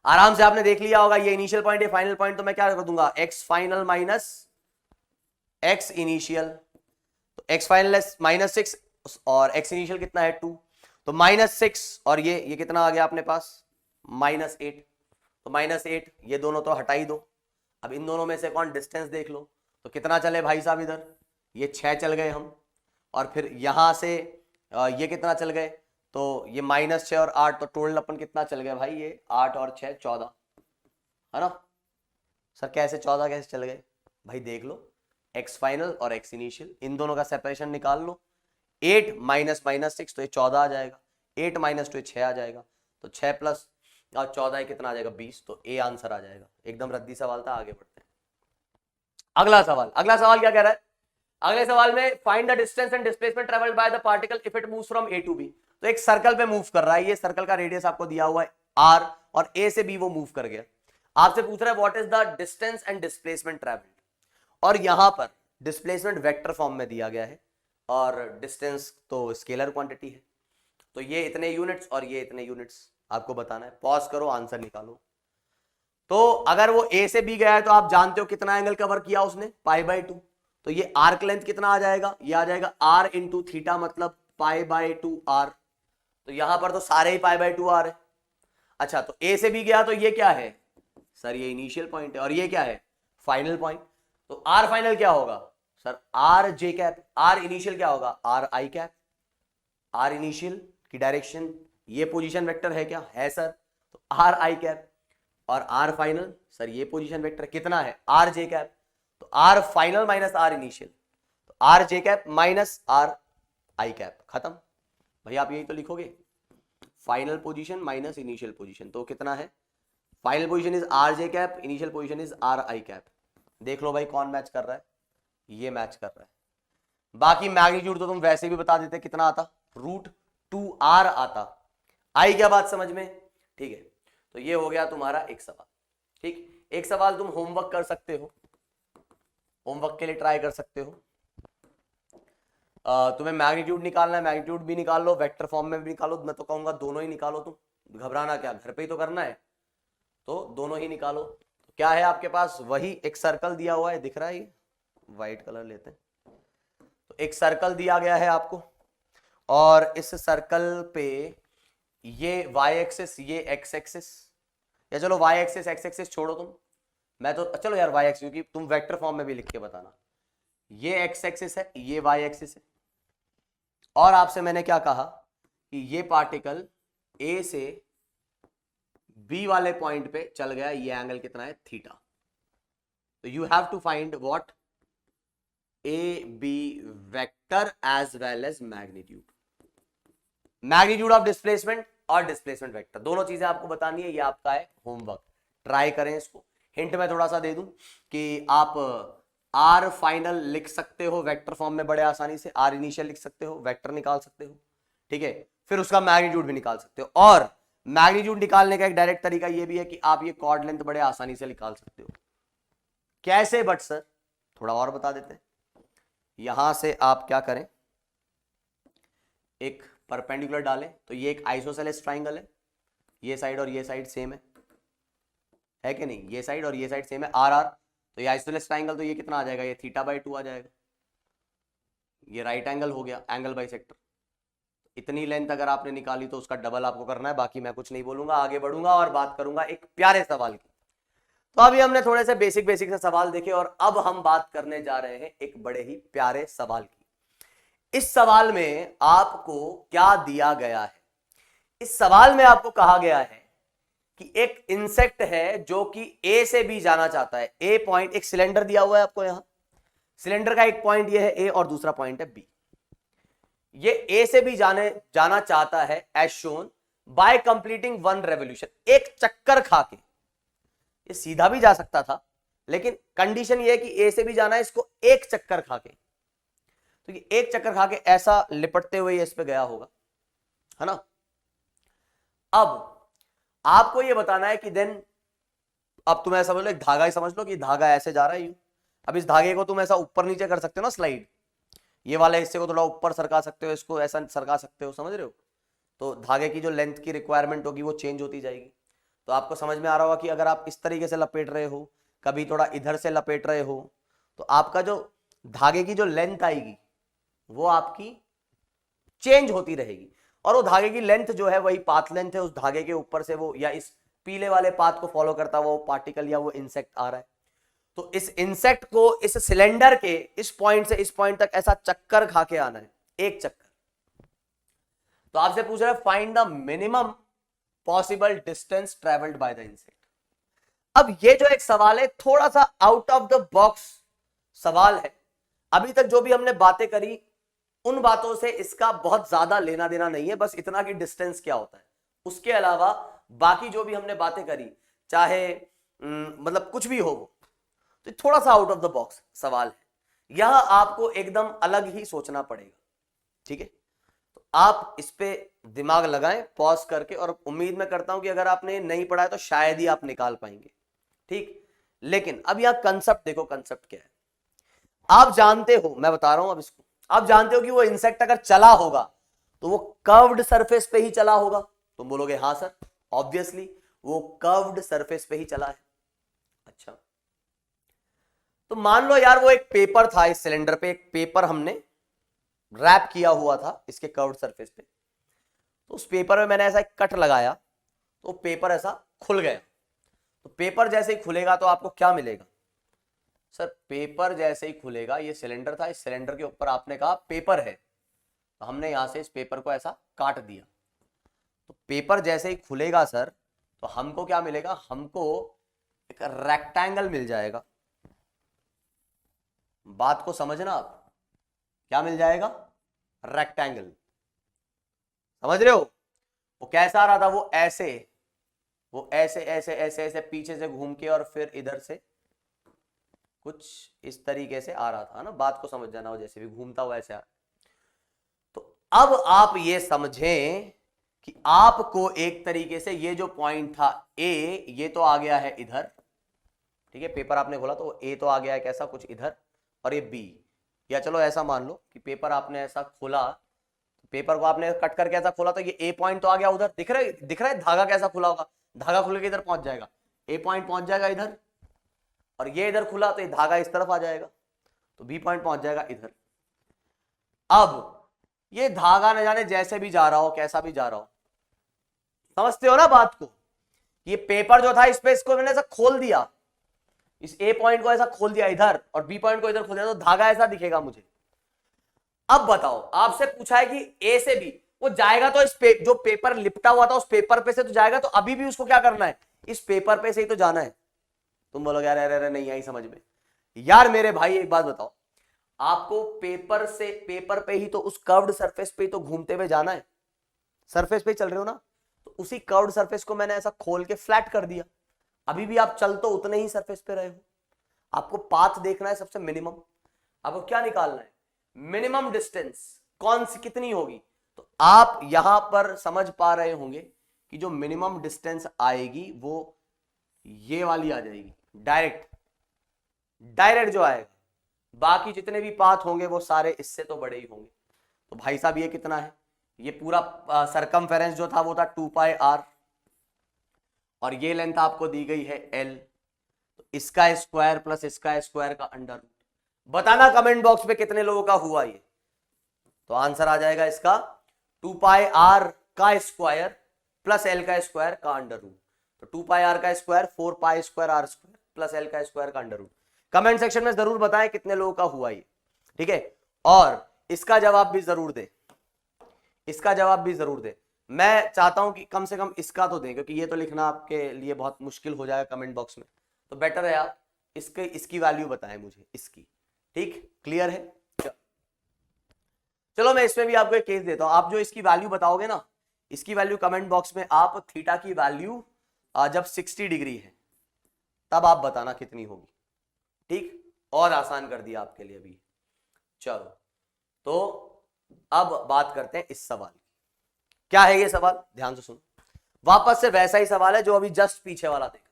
आराम से आपने देख लिया होगा, ये इनिशियल पॉइंट ये फाइनल पॉइंट। तो मैं क्या कर दूंगा, x final minus X initial. तो एक्स फाइनल -6 और एक्स इनिशियल कितना है 2, तो -6 और ये कितना आ गया अपने पास -8। तो -8 ये दोनों तो हटा ही दो। अब इन दोनों में से कौन डिस्टेंस देख लो, तो कितना चले भाई साहब? इधर ये 6 चल गए हम, और फिर यहां से ये कितना चल गए? तो ये -6 और 8, तो टोटल अपन कितना चल गया भाई? ये 8 और 6 14, है ना सर? कैसे 14 कैसे चल गए भाई? देख लो, एक्स फाइनल और एक्स इनिशियल, इन दोनों का सेपरेशन निकाल लो। 8 माइनस -6, तो ये 14 आ जाएगा। 8 माइनस 2 6 आ जाएगा। तो 6 प्लस 14 कितना आ जाएगा? 20। तो ए आंसर आ जाएगा। एकदम रद्दी सवाल था, आगे बढ़ते हैं। अगला सवाल क्या कह रहा है? अगले सवाल में find the distance and displacement travelled by the particle if it moves from A to B। तो एक सर्कल पे मूव कर रहा है, ये सर्कल का रेडियस आपको दिया हुआ है R, और A से B वो मूव कर गया। आपसे पूछ रहा है what is the distance and displacement travelled, और यहां पर डिस्प्लेसमेंट वेक्टर फॉर्म में दिया गया है और डिस्टेंस तो स्केलर क्वांटिटी है। तो ये इतने यूनिट्स और ये इतने यूनिट्स आपको बताना है। पॉज करो, आंसर निकालो। तो अगर वो ए से बी गया है तो आप जानते हो कितना एंगल कवर किया उसने, π/2। तो ये आर्क लेंथ कितना आ जाएगा, ये आ जाएगा r इंटू थीटा, मतलब π/2r। तो यहां पर तो सारे ही π/2r है। अच्छा, तो ए से बी गया तो ये क्या है सर, ये इनिशियल पॉइंट है, और ये क्या है फाइनल पॉइंट। तो आर फाइनल क्या होगा sir, R J cap. R initial क्या होगा, R I cap. R initial की डायरेक्शन ये पोजीशन वेक्टर है क्या, है सर, तो आर आई कैप। और आर फाइनल सर ये पोजीशन वेक्टर कितना है, आर जे कैप। तो R final minus R initial, तो R J cap minus R I cap, खत्म। भैया आप यही तो लिखोगे, final position minus initial position, तो कितना है, final position is are J cap, initial position is are I cap. देख लो भाई कौन मैच कर रहा है, ये मैच कर रहा है। बाकी मैग्नीट्यूड तो तुम वैसे भी बता देते, कितना आता, √2r आता। आई क्या बात समझ में, ठीक है। तो ये हो गया तुम्हारा एक सवाल। ठीक, एक सवाल तुम होमवर्क कर सकते हो, होमवर्क के लिए ट्राई कर सकते हो। तुम्हें मैग्नीट्यूड निकालना है, मैग्नीट्यूड भी निकाल लो, वेक्टर फॉर्म में भी निकालो, मैं तो कहूंगा दोनों ही निकालो, तुम घबराना क्या, घर पे ही तो करना है, तो दोनों ही निकालो। तो क्या है आपके पास, वही एक सर्कल दिया हुआ है, दिख रहा है, ये व्हाइट कलर लेते हैं। तो एक सर्कल दिया गया है आपको, और इस सर्कल पे ये वाई एक्सिस, ये एक्स एक्सिस, या चलो वाई एक्सिस एक्स एक्सिस छोड़ो तुम, मैं तो चलो यार वाई एक्सिस, क्योंकि तुम वेक्टर फॉर्म में भी लिख के बताना। ये एक्स एक्सिस है, ये वाई एक्सिस है, और आपसे मैंने क्या कहा कि ये पार्टिकल ए से बी वाले पॉइंट पे चल गया, ये एंगल कितना है, थीटा। तो you have to find what, A B vector as well as magnitude, magnitude of displacement और डिस्प्लेसमेंट वेक्टर, दोनों चीजें आपको बतानी है। ये आपका है होमवर्क, ट्राई करें इसको। हिंट मैं थोड़ा सा दे दूं कि आप आर फाइनल लिख सकते हो वेक्टर फॉर्म में बड़े आसानी से, आर इनिशियल लिख सकते हो, वेक्टर निकाल सकते हो, ठीक है, फिर उसका मैग्नीट्यूड भी निकाल सकते हो। और मैग्नीट्यूड निकालने का एक डायरेक्ट तरीका ये भी है कि आप ये कॉर्ड लेंथ बड़े आसानी से निकाल सकते हो। कैसे बट सर, थोड़ा और बता देते हैं। यहां से आप क्या करें, एक परपेंडिकुलर डालें, तो ये एक आइसोसेलेस ट्राइंगल है, ये साइड और ये साइड सेम है कि नहीं, ये साइड और ये साइड सेम है, आर आर। तो ये आइसोसेलेस ट्राइंगल, तो ये कितना आ जाएगा, ये θ/2 आ जाएगा। ये राइट एंगल हो गया, एंगल बाइसेक्टर। इतनी लेंथ अगर आपने निकाली तो उसका डबल आपको करना है। बाकी मैं कुछ नहीं बोलूंगा, आगे बढ़ूंगा और बात करूंगा एक प्यारे सवाल की। तो अभी हमने थोड़े से बेसिक से सवाल देखे, और अब हम बात करने जा रहे हैं एक बड़े ही प्यारे सवाल की। इस सवाल में आपको क्या दिया गया है, इस सवाल में आपको कहा गया है कि एक इंसेक्ट है जो कि ए से बी जाना चाहता है। ए पॉइंट, एक सिलेंडर दिया हुआ है आपको, यहां सिलेंडर का एक पॉइंट ये है ए और दूसरा पॉइंट है बी। ये ए से बी जाना चाहता है as shown by completing 1 revolution, एक चक्कर खाके। ये सीधा भी जा सकता था, लेकिन कंडीशन ये है कि ए से भी जाना है इसको एक चक्कर खाके। तो ये एक चक्कर खाके ऐसा लिपटते हुए इस पे गया होगा, है ना। अब आपको ये बताना है कि देन, अब तुम ऐसा समझ लो, एक धागा ही समझ लो कि धागा ऐसे जा रहा है यूं। अब इस धागे को तुम ऐसा ऊपर नीचे कर सकते हो ना, स्लाइड, ये वाले हिस्से को थोड़ा ऊपर सरका सकते हो, इसको ऐसा सरका सकते हो, समझ रहे हो। तो धागे की जो लेंथ की रिक्वायरमेंट होगी वो चेंज होती जाएगी। तो आपको समझ में आ रहा होगा कि अगर आप इस तरीके से लपेट रहे हो, कभी थोड़ा इधर से लपेट रहे हो, तो आपका जो धागे की जो लेंथ आएगी वो आपकी चेंज होती रहेगी। और वो धागे की लेंथ जो है वही पाथ लेंथ है, उस धागे के ऊपर से वो, या इस पीले वाले पाथ को फॉलो करता हुआ वो पार्टिकल या वो इंसेक्ट आ रहा है। तो इस इंसेक्ट को इस सिलेंडर के इस पॉइंट से इस पॉइंट तक ऐसा चक्कर खा के आना है, एक चक्कर। तो आपसे पूछ रहा है find the minimum possible distance travelled by the insect. अब ये जो एक सवाल है थोड़ा सा आउट ऑफ द बॉक्स सवाल है। अभी तक जो भी हमने बातें करी उन बातों से इसका बहुत ज्यादा लेना देना नहीं है, बस इतना कि डिस्टेंस क्या होता है। उसके अलावा बाकी जो भी हमने बातें करी, चाहे मतलब कुछ भी हो वो, तो थोड़ा सा आउट ऑफ द बॉक्स सवाल है। यह आपको एकदम अलग ही सोचना पड़ेगा, ठीक है। तो आप इस पे दिमाग लगाएं पॉज करके, और उम्मीद मैं करता हूं कि अगर आपने नहीं पढ़ा है तो शायद ही आप निकाल पाएंगे, ठीक। लेकिन अब यहां कंसेप्ट देखो, कंसेप्ट क्या है। आप जानते हो, मैं बता रहा हूं अब इसको, आप जानते हो कि वो इंसेक्ट अगर चला होगा तो वो कर्व्ड सरफेस पे ही चला होगा। तुम बोलोगे हाँ सर, ऑब्वियसली वो कर्व्ड सरफेस पे ही चला है। अच्छा, तो मान लो यार वो एक पेपर था, इस सिलेंडर पे एक पेपर हमने रैप किया हुआ था इसके कर्व्ड सरफेस पे। तो उस पेपर में मैंने ऐसा एक कट लगाया तो पेपर ऐसा खुल गया। तो पेपर जैसे ही खुलेगा तो आपको क्या मिलेगा? सर पेपर जैसे ही खुलेगा, ये सिलेंडर था, इस सिलेंडर के ऊपर आपने कहा पेपर है, तो हमने यहां से इस पेपर को ऐसा काट दिया। तो पेपर जैसे ही खुलेगा सर, तो हमको क्या मिलेगा? हमको एक रेक्टेंगल मिल जाएगा। बात को समझना आप, क्या मिल जाएगा? रेक्टेंगल। समझ रहे हो? वो कैसा आ रहा था? वो ऐसे ऐसे ऐसे ऐसे पीछे से घूम के और फिर इधर से कुछ इस तरीके से आ रहा था ना। बात को समझ जाना, हो जैसे भी घूमता हुआ ऐसे आ। तो अब आप ये समझें कि आपको एक तरीके से ये जो पॉइंट था ए, ये तो आ गया है इधर, ठीक है, पेपर आपने खोला तो ए तो आ गया है कैसा कुछ इधर, और ये बी, या चलो ऐसा मान लो कि पेपर आपने ऐसा खोला, पेपर को आपने कट करके ऐसा खोला तो ये ए पॉइंट तो आ गया उधर। दिख रहा है धागा कैसा खुला होगा? धागा खुल के इधर पहुंच जाएगा, ए पॉइंट पहुंच जाएगा इधर, और ये इधर खुला तो ये धागा इस तरफ आ जाएगा, तो बी पॉइंट पहुंच जाएगा इधर। अब ये धागा न जाने जैसे भी जा रहा हो, कैसा भी जा रहा हो, समझते हो ना बात को? ये पेपर जो था इस पे, इसको मैंने ऐसा खोल दिया, इस ए पॉइंट को ऐसा खोल दिया इधर, और बी पॉइंट को इधर खोल दिया, तो धागा ऐसा दिखेगा मुझे। अब बताओ, आपसे पूछा है कि ए से बी वो जाएगा तो इस जो पेपर लिपटा हुआ था उस पेपर पे से तो जाएगा, तो अभी भी उसको क्या करना है? इस पेपर पे से ही तो जाना है। तुम बोलोगे यार अरे नहीं आई समझ में। यार मेरे भाई एक बात बताओ, आपको पेपर से पेपर पे ही तो उस कर्व्ड सरफेस पे ही तो घूमते हुए जाना है, सरफेस पे ही चल रहे हो ना, तो उसी कर्व्ड सरफेस को मैंने ऐसा खोल के फ्लैट कर दिया। अभी भी आप चल तो उतने ही सरफेस पे रहे हो। आपको पाथ देखना है सबसे मिनिमम, आपको क्या निकालना है? मिनिमम डिस्टेंस कौन सी कितनी होगी? तो आप यहां पर समझ पा रहे होंगे कि जो मिनिमम डिस्टेंस आएगी वो ये वाली आ जाएगी, डायरेक्ट जो आएगा। बाकी जितने भी पाथ होंगे वो सारे इससे तो बड़े ही होंगे। तो भाई साहब ये कितना है? ये पूरा सरकमफेरेंस जो था वो था 2πr, और ये लेंथ आपको दी गई है l, तो इसका स्क्वायर प्लस इसका स्क्वायर का अंडर रूट। बताना कमेंट बॉक्स में कितने लोगों का हुआ ये। तो आंसर आ जाएगा इसका 2πr का स्क्वायर प्लस l का स्क्वायर का अंडर रूट। तो 2πr का square 4π square r square plus l का स्क्वायर का अंडर रूट। कमेंट सेक्शन में जरूर बताएं कितने लोगों का हुआ ये, ठीक है? और इसका जवाब भी जरूर दे, इसका जवाब भी जरूर दे। मैं चाहता हूं कि कम से कम इसका तो दें, क्योंकि ये तो लिखना आपके लिए बहुत मुश्किल हो जाएगा कमेंट बॉक्स में, तो बेटर है आप इसकी वैल्यू बताएं मुझे, इसकी। ठीक, क्लियर है? चलो मैं इसमें भी आपको एक केस देता हूं। आप जो इसकी वैल्यू बताओगे ना, इसकी वैल्यू कमेंट बॉक्स में आप थीटा की वैल्यू जब 60 डिग्री है तब आप बताना कितनी होगी। ठीक, और आसान कर दिया आपके लिए भी। चलो तो अब बात करते हैं इस सवाल की। क्या है ये सवाल? ध्यान से सुनो, वापस से वैसा ही सवाल है जो अभी जस्ट पीछे वाला देखा,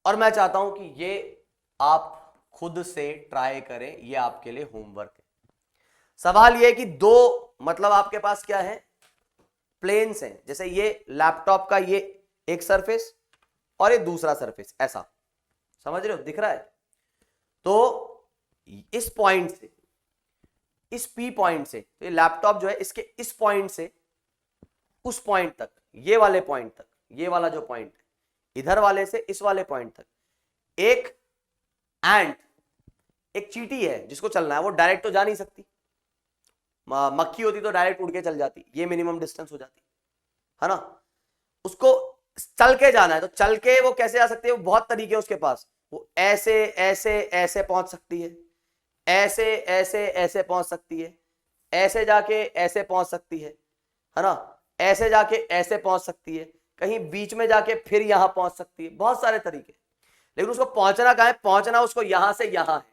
और मैं चाहता हूं कि ये आप खुद से ट्राई करें, ये आपके लिए होमवर्क है। सवाल ये है कि दो, मतलब आपके पास क्या है, प्लेन्स हैं। जैसे ये लैपटॉप का ये एक सरफेस और ये दूसरा सरफेस, ऐसा समझ रहे हो? दिख रहा है? तो इस पॉइंट से, इस P पॉइंट से, तो ये लैपटॉप जो है इसके इस पॉइंट से उस पॉइंट तक, ये वाले पॉइंट तक, ये वाला जो पॉइंट है, इधर वाले से इस वाले पॉइंट तक एक एंट, एक चींटी है जिसको चलना है। वो डायरेक्ट तो जा नहीं सकती, मक्खी होती तो डायरेक्ट उड़ के चल जाती, ये मिनिमम डिस्टेंस हो जाती है ना। उसको चल के जाना है, तो चल के वो कैसे जा सकती है? वो बहुत तरीके हैं उसके पास। वो ऐसे ऐसे ऐसे पहुंच सकती है, ऐसे ऐसे ऐसे पहुंच सकती है, ऐसे जाके ऐसे पहुंच सकती है ना, ऐसे जाके ऐसे पहुंच सकती है, कहीं बीच में जाके फिर यहां पहुंच सकती है, बहुत सारे तरीके। लेकिन उसको पहुंचना कहां है? पहुंचना उसको यहां से यहां है।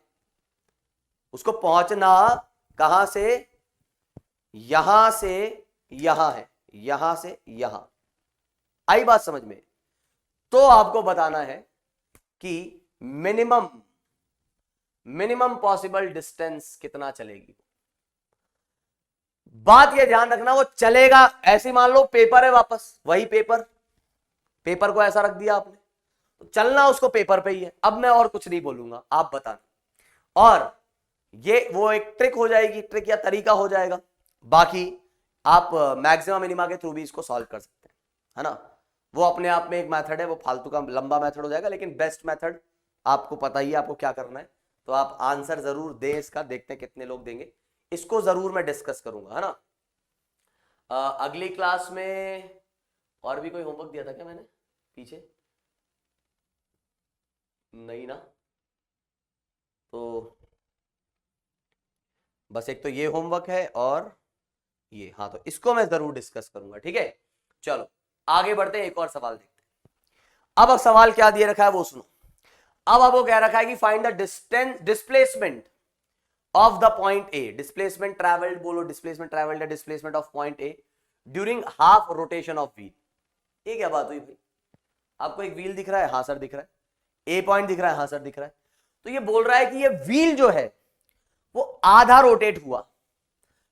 उसको पहुंचना कहां से? यहां से यहां है, यहां से यहां। आई बात समझ में? तो आपको बताना है कि मिनिमम पॉसिबल डिस्टेंस कितना चलेगी। बात ये ध्यान रखना, वो चलेगा ऐसे, मान लो पेपर है, वापस वही पेपर को ऐसा रख दिया आपने, तो चलना उसको पेपर पे ही है। अब मैं और कुछ नहीं बोलूंगा, आप बताना। और ये वो एक ट्रिक हो जाएगी, ट्रिक या तरीका हो जाएगा। बाकी आप मैक्सिमम मिनिमा के थ्रू भी इसको सॉल्व कर सकते हैं, है ना। वो अपने आप में एक मेथड है, वो फालतू का लंबा मेथड हो जाएगा, लेकिन बेस्ट मेथड आपको पता ही है आपको क्या करना है। तो आप आंसर जरूर दें इसका, देखते हैं कितने लोग देंगे। इसको जरूर मैं डिस्कस करूंगा, है ना। अगली क्लास में और भी कोई होमवर्क दिया था क्या मैंने पीछे? नहीं ना। तो बस एक तो ये होमवर्क है और ये, हाँ, तो इसको मैं जरूर डिस्कस करूंगा, ठीक है। चलो आगे बढ़ते हैं, एक और सवाल देखते हैं। अब सवाल क्या दिए रखा है वो सुनो। अब आपको कह रखा है कि find the distance displacement of the point A. Displacement travelled बोलो, डिस्प्लेसमेंट ट्रैवल्ड है displacement of point A during half rotation of wheel. ये क्या बात हुई भाई? आपको एक व्हील दिख रहा है, हाँ सर दिख रहा है। ए पॉइंट दिख रहा है, हाँ सर दिख रहा है। तो ये बोल रहा है कि ये व्हील जो है वो आधा रोटेट हुआ।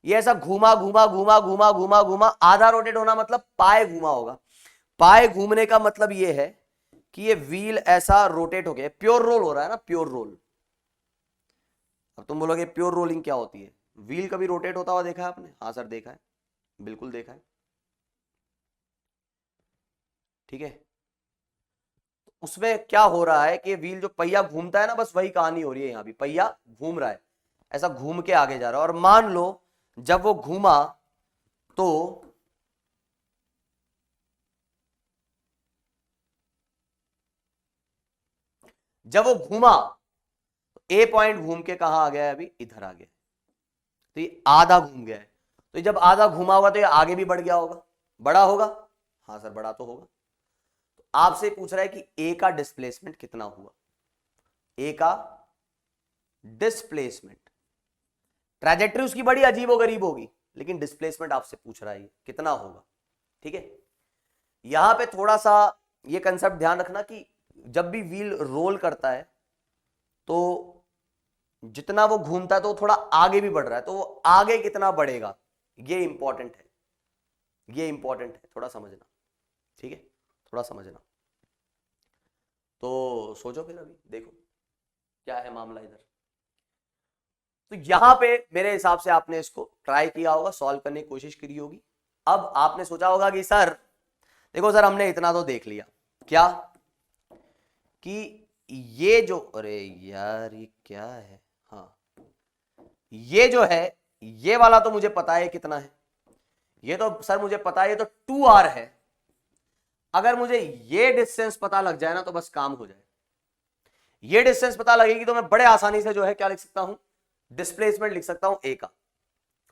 ये ऐसा घूमा घूमा घूमा घूमा घूमा घूमा, आधा रोटेट होना मतलब पाए घूमा होगा। पाए घूमने का मतलब ये है कि ये व्हील ऐसा रोटेट हो गया, प्योर रोल हो रहा है ना, प्योर रोल। अब तुम बोलोगे प्योर रोलिंग क्या होती है? व्हील कभी रोटेट होता हुआ देखा है आपने? हाँ सर देखा है, बिल्कुल देखा है, ठीक है। उसमें क्या हो रहा है कि व्हील जो पहिया घूमता है ना, बस वही कहानी हो रही है। यहां भी पहिया घूम रहा है, ऐसा घूम के आगे जा रहा है। और मान लो जब वो घूमा तो जब वो घूमा ए पॉइंट घूम के कहां आ गया है? अभी इधर आ गया। तो ये आधा घूम गया है। तो जब आधा घूमा होगा तो ये आगे भी बढ़ गया होगा, बड़ा होगा। हाँ सर बड़ा तो होगा। तो आपसे पूछ रहा है कि ए का डिस्प्लेसमेंट कितना हुआ। ए का डिस्प्लेसमेंट, ट्रैजेक्टरी उसकी बड़ी अजीबोगरीब होगी, लेकिन डिस्प्लेसमेंट आपसे पूछ रहा है कितना होगा, ठीक है। यहां पे थोड़ा सा ये कंसेप्ट ध्यान रखना कि जब भी व्हील रोल करता है तो जितना वो घूमता है तो थोड़ा आगे भी बढ़ रहा है, तो वो आगे कितना बढ़ेगा ये इंपॉर्टेंट है, ये इंपॉर्टेंट है, थोड़ा समझना, ठीक है, थोड़ा समझना। तो सोचो फिर, अभी देखो क्या है मामला इधर। तो यहां पे मेरे हिसाब से आपने इसको ट्राई किया होगा, सॉल्व करने की कोशिश करी होगी। अब आपने सोचा होगा कि सर देखो सर हमने इतना तो देख लिया, क्या कि ये जो, अरे यार ये क्या है, हाँ ये जो है ये वाला तो मुझे पता है कितना है, ये तो सर मुझे पता है, ये तो 2r है। अगर मुझे ये डिस्टेंस पता लग जाए ना तो बस काम हो जाए। ये डिस्टेंस पता लगेगी तो मैं बड़े आसानी से जो है क्या लिख सकता हूं, डिस्प्लेसमेंट लिख सकता हूं ए का,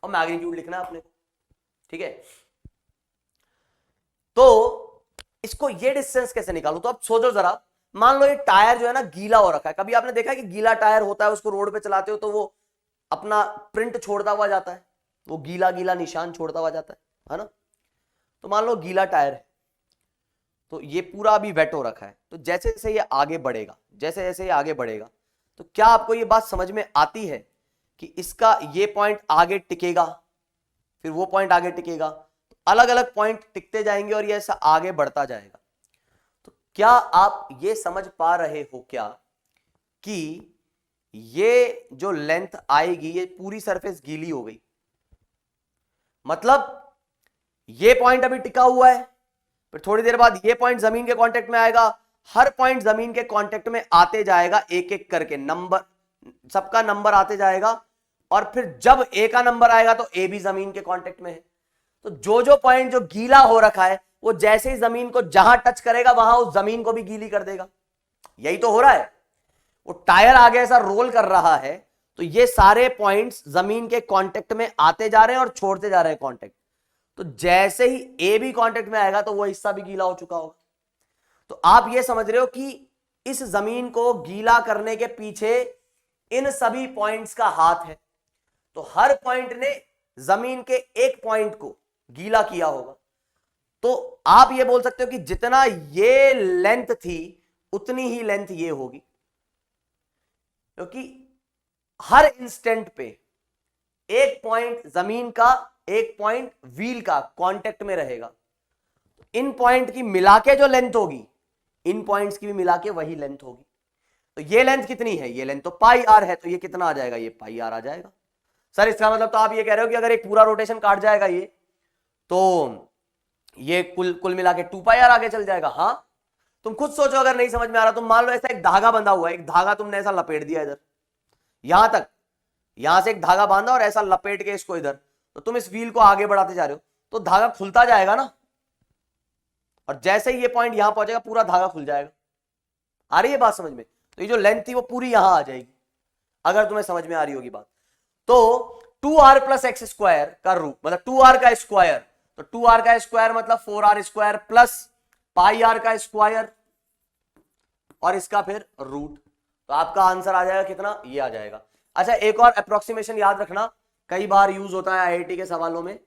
और मैग्नीट्यूड लिखना है अपने को, ठीक है। तो इसको ये डिस्टेंस कैसे निकालूं? तो अब सोचो जरा, मान लो ये टायर जो है ना गीला हो रखा है। कभी आपने देखा है कि गीला टायर होता है, उसको रोड पे चलाते हो तो वो अपना प्रिंट छोड़ता हुआ जाता है, वो गीला गीला निशान छोड़ता हुआ जाता है ना। तो मान लो गीला टायर है, तो ये पूरा अभी वेट हो रखा है। तो जैसे जैसे ये आगे बढ़ेगा, जैसे जैसे ये आगे बढ़ेगा, तो क्या आपको ये बात समझ में आती है कि इसका ये पॉइंट आगे टिकेगा, फिर वो पॉइंट आगे टिकेगा, तो अलग अलग पॉइंट टिकते जाएंगे और ये ऐसा आगे बढ़ता जाएगा। तो क्या आप ये समझ पा रहे हो क्या कि ये जो लेंथ आएगी ये पूरी सरफेस गीली हो गई, मतलब ये पॉइंट अभी टिका हुआ है, फिर थोड़ी देर बाद ये पॉइंट जमीन के कांटेक्ट में आएगा, हर पॉइंट जमीन के कांटेक्ट में आते जाएगा, एक एक करके नंबर, सबका नंबर आते जाएगा, और फिर जब ए का नंबर आएगा तो ए भी जमीन के कांटेक्ट में है। तो जो पॉइंट जो गीला हो रखा है वो जैसे ही जमीन को जहां टच करेगा वहां उस जमीन को भी गीली कर देगा। यही तो हो रहा है, वो टायर आगे ऐसा रोल कर रहा है तो ये सारे पॉइंट्स जमीन के कांटेक्ट में आते जा रहे हैं और छोड़ते जा रहे हैं कांटेक्ट। तो जैसे ही ए भी कांटेक्ट में आएगा तो वो हिस्सा भी गीला हो चुका होगा। तो आप ये समझ रहे हो कि इस जमीन को गीला करने के पीछे इन सभी पॉइंट्स का हाथ है। तो हर पॉइंट ने जमीन के एक पॉइंट को गीला किया होगा। तो आप ये बोल सकते हो कि जितना ये लेंथ थी उतनी ही लेंथ ये होगी, क्योंकि हर इंस्टेंट पे एक पॉइंट जमीन का, एक पॉइंट व्हील का कांटेक्ट में रहेगा। इन पॉइंट की मिलाके जो लेंथ होगी इन पॉइंट्स की भी मिला के वही लेंथ होगी। तो ये लेंथ कितनी है, ये लेंथ तो पाई आर है, तो ये कितना आ जाएगा, ये पाई आर आ जाएगा। सर इसका मतलब तो आप ये कह रहे हो कि अगर एक पूरा रोटेशन काट जाएगा ये, तो ये कुल कुल मिला के 2 पाई आर आगे चल जाएगा। हाँ तुम खुद सोचो, अगर नहीं समझ में आ रहा, तुम मान लो ऐसा एक धागा बंधा हुआ है, एक धागा तुमने ऐसा लपेट दिया इधर, यहां तक, यहां से एक धागा बांधा और ऐसा लपेट के इसको इधर, तो तुम इस व्हील को आगे बढ़ाते जा रहे हो, तो धागा खुलता जाएगा ना, और जैसे ही ये पॉइंट यहां पहुंचेगा पूरा धागा खुल जाएगा। आ रही है बात समझ में? तो ये जो लेंथ थी वो पूरी यहां आ जाएगी, अगर तुम्हें समझ में आ रही होगी बात। तो 2r प्लस एक्स स्क्वायर का रूट मतलब 2r का स्क्वायर, तो 2r का स्क्वायर मतलब 4r square plus pi r का स्क्वायर और इसका फिर रूट, तो आपका आंसर आ जाएगा कितना, ये आ जाएगा। अच्छा एक और अप्रोक्सीमेशन याद रखना, कई बार यूज होता है आईआईटी के सवालों में,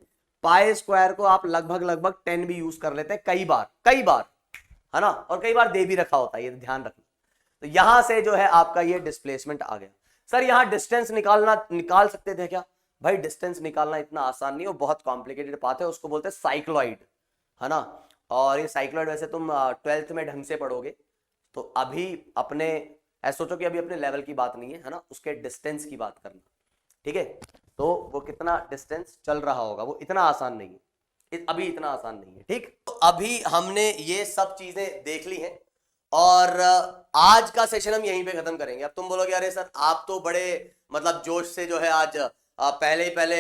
पाई स्क्वायर को आप लगभग 10 भी यूज कर लेते हैं कई बार, है ना, और कई बार दे भी रखा होता है, ये ध्यान रखना। तो यहां से जो है आपका ये डिस्प्लेसमेंट आ गया। सर यहां डिस्टेंस निकाल सकते थे क्या? भाई डिस्टेंस निकालना इतना आसान नहीं, वो बहुत कॉम्प्लिकेटेड बात है, उसको बोलते हैं साइक्लॉइड, है ना। और ये साइक्लॉइड वैसे तुम 12th में ढंग से पढ़ोगे, तो अभी अपने ऐसा सोचो कि अभी अपने लेवल की बात नहीं है ना, उसके डिस्टेंस की बात करना, ठीक है। तो वो कितना डिस्टेंस चल रहा होगा, वो इतना आसान नहीं है, अभी इतना आसान नहीं है, ठीक। तो अभी हमने ये सब चीजें देख ली हैं और आज का सेशन हम यहीं पे खत्म करेंगे। अब तुम बोलोगे अरे सर आप तो बड़े मतलब जोश से जो है आज पहले ही पहले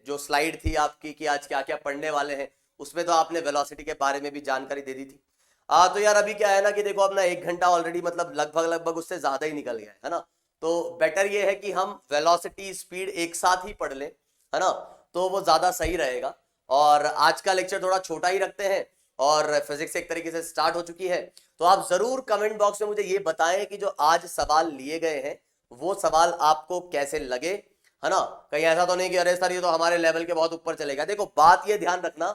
जो स्लाइड थी आपकी कि आज क्या क्या पढ़ने वाले हैं, उसमें तो आपने वेलोसिटी के बारे में भी जानकारी दे दी थी। तो यार अभी क्या है ना कि देखो अपना 1 घंटा ऑलरेडी मतलब लगभग उससे ज्यादा ही निकल गया है ना। तो बेटर ये है कि हम वेलोसिटी स्पीड एक साथ ही पढ़ लें, है ना, तो वो ज्यादा सही रहेगा। और आज का लेक्चर थोड़ा छोटा ही रखते हैं और फिजिक्स एक तरीके से स्टार्ट हो चुकी है। तो आप जरूर कमेंट बॉक्स में मुझे ये बताएं कि जो आज सवाल लिए गए हैं वो सवाल आपको कैसे लगे, है ना। कहीं ऐसा तो नहीं कि अरे सर ये तो हमारे लेवल के बहुत ऊपर चलेगा। देखो बात ये ध्यान रखना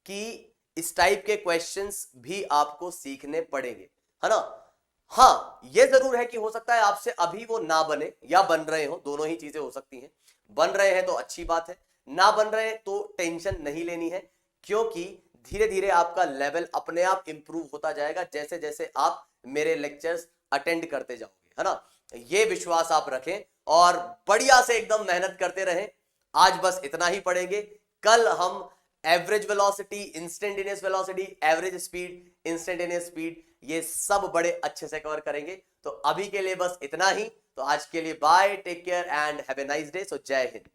कि इस टाइप के क्वेश्चंस भी आपको सीखने पड़ेंगे, है ना। हाँ ये जरूर है कि हो सकता है आपसे अभी वो ना बने या बन रहे हो, दोनों ही चीजें हो सकती हैं। बन रहे हैं तो अच्छी बात है, ना बन रहे हैं तो टेंशन नहीं लेनी है, क्योंकि धीरे धीरे आपका लेवल अपने आप इंप्रूव होता जाएगा जैसे जैसे आप मेरे लेक्चर्स अटेंड करते जाओगे, है ना। ये विश्वास आप रखें और बढ़िया से एकदम मेहनत करते रहें। आज बस इतना ही पढ़ेंगे, कल हम average velocity, instantaneous velocity, average speed, instantaneous speed, ये सब बड़े अच्छे से कवर करेंगे। तो अभी के लिए बस इतना ही। तो आज के लिए bye, take care and have a nice day. So जय हिंद।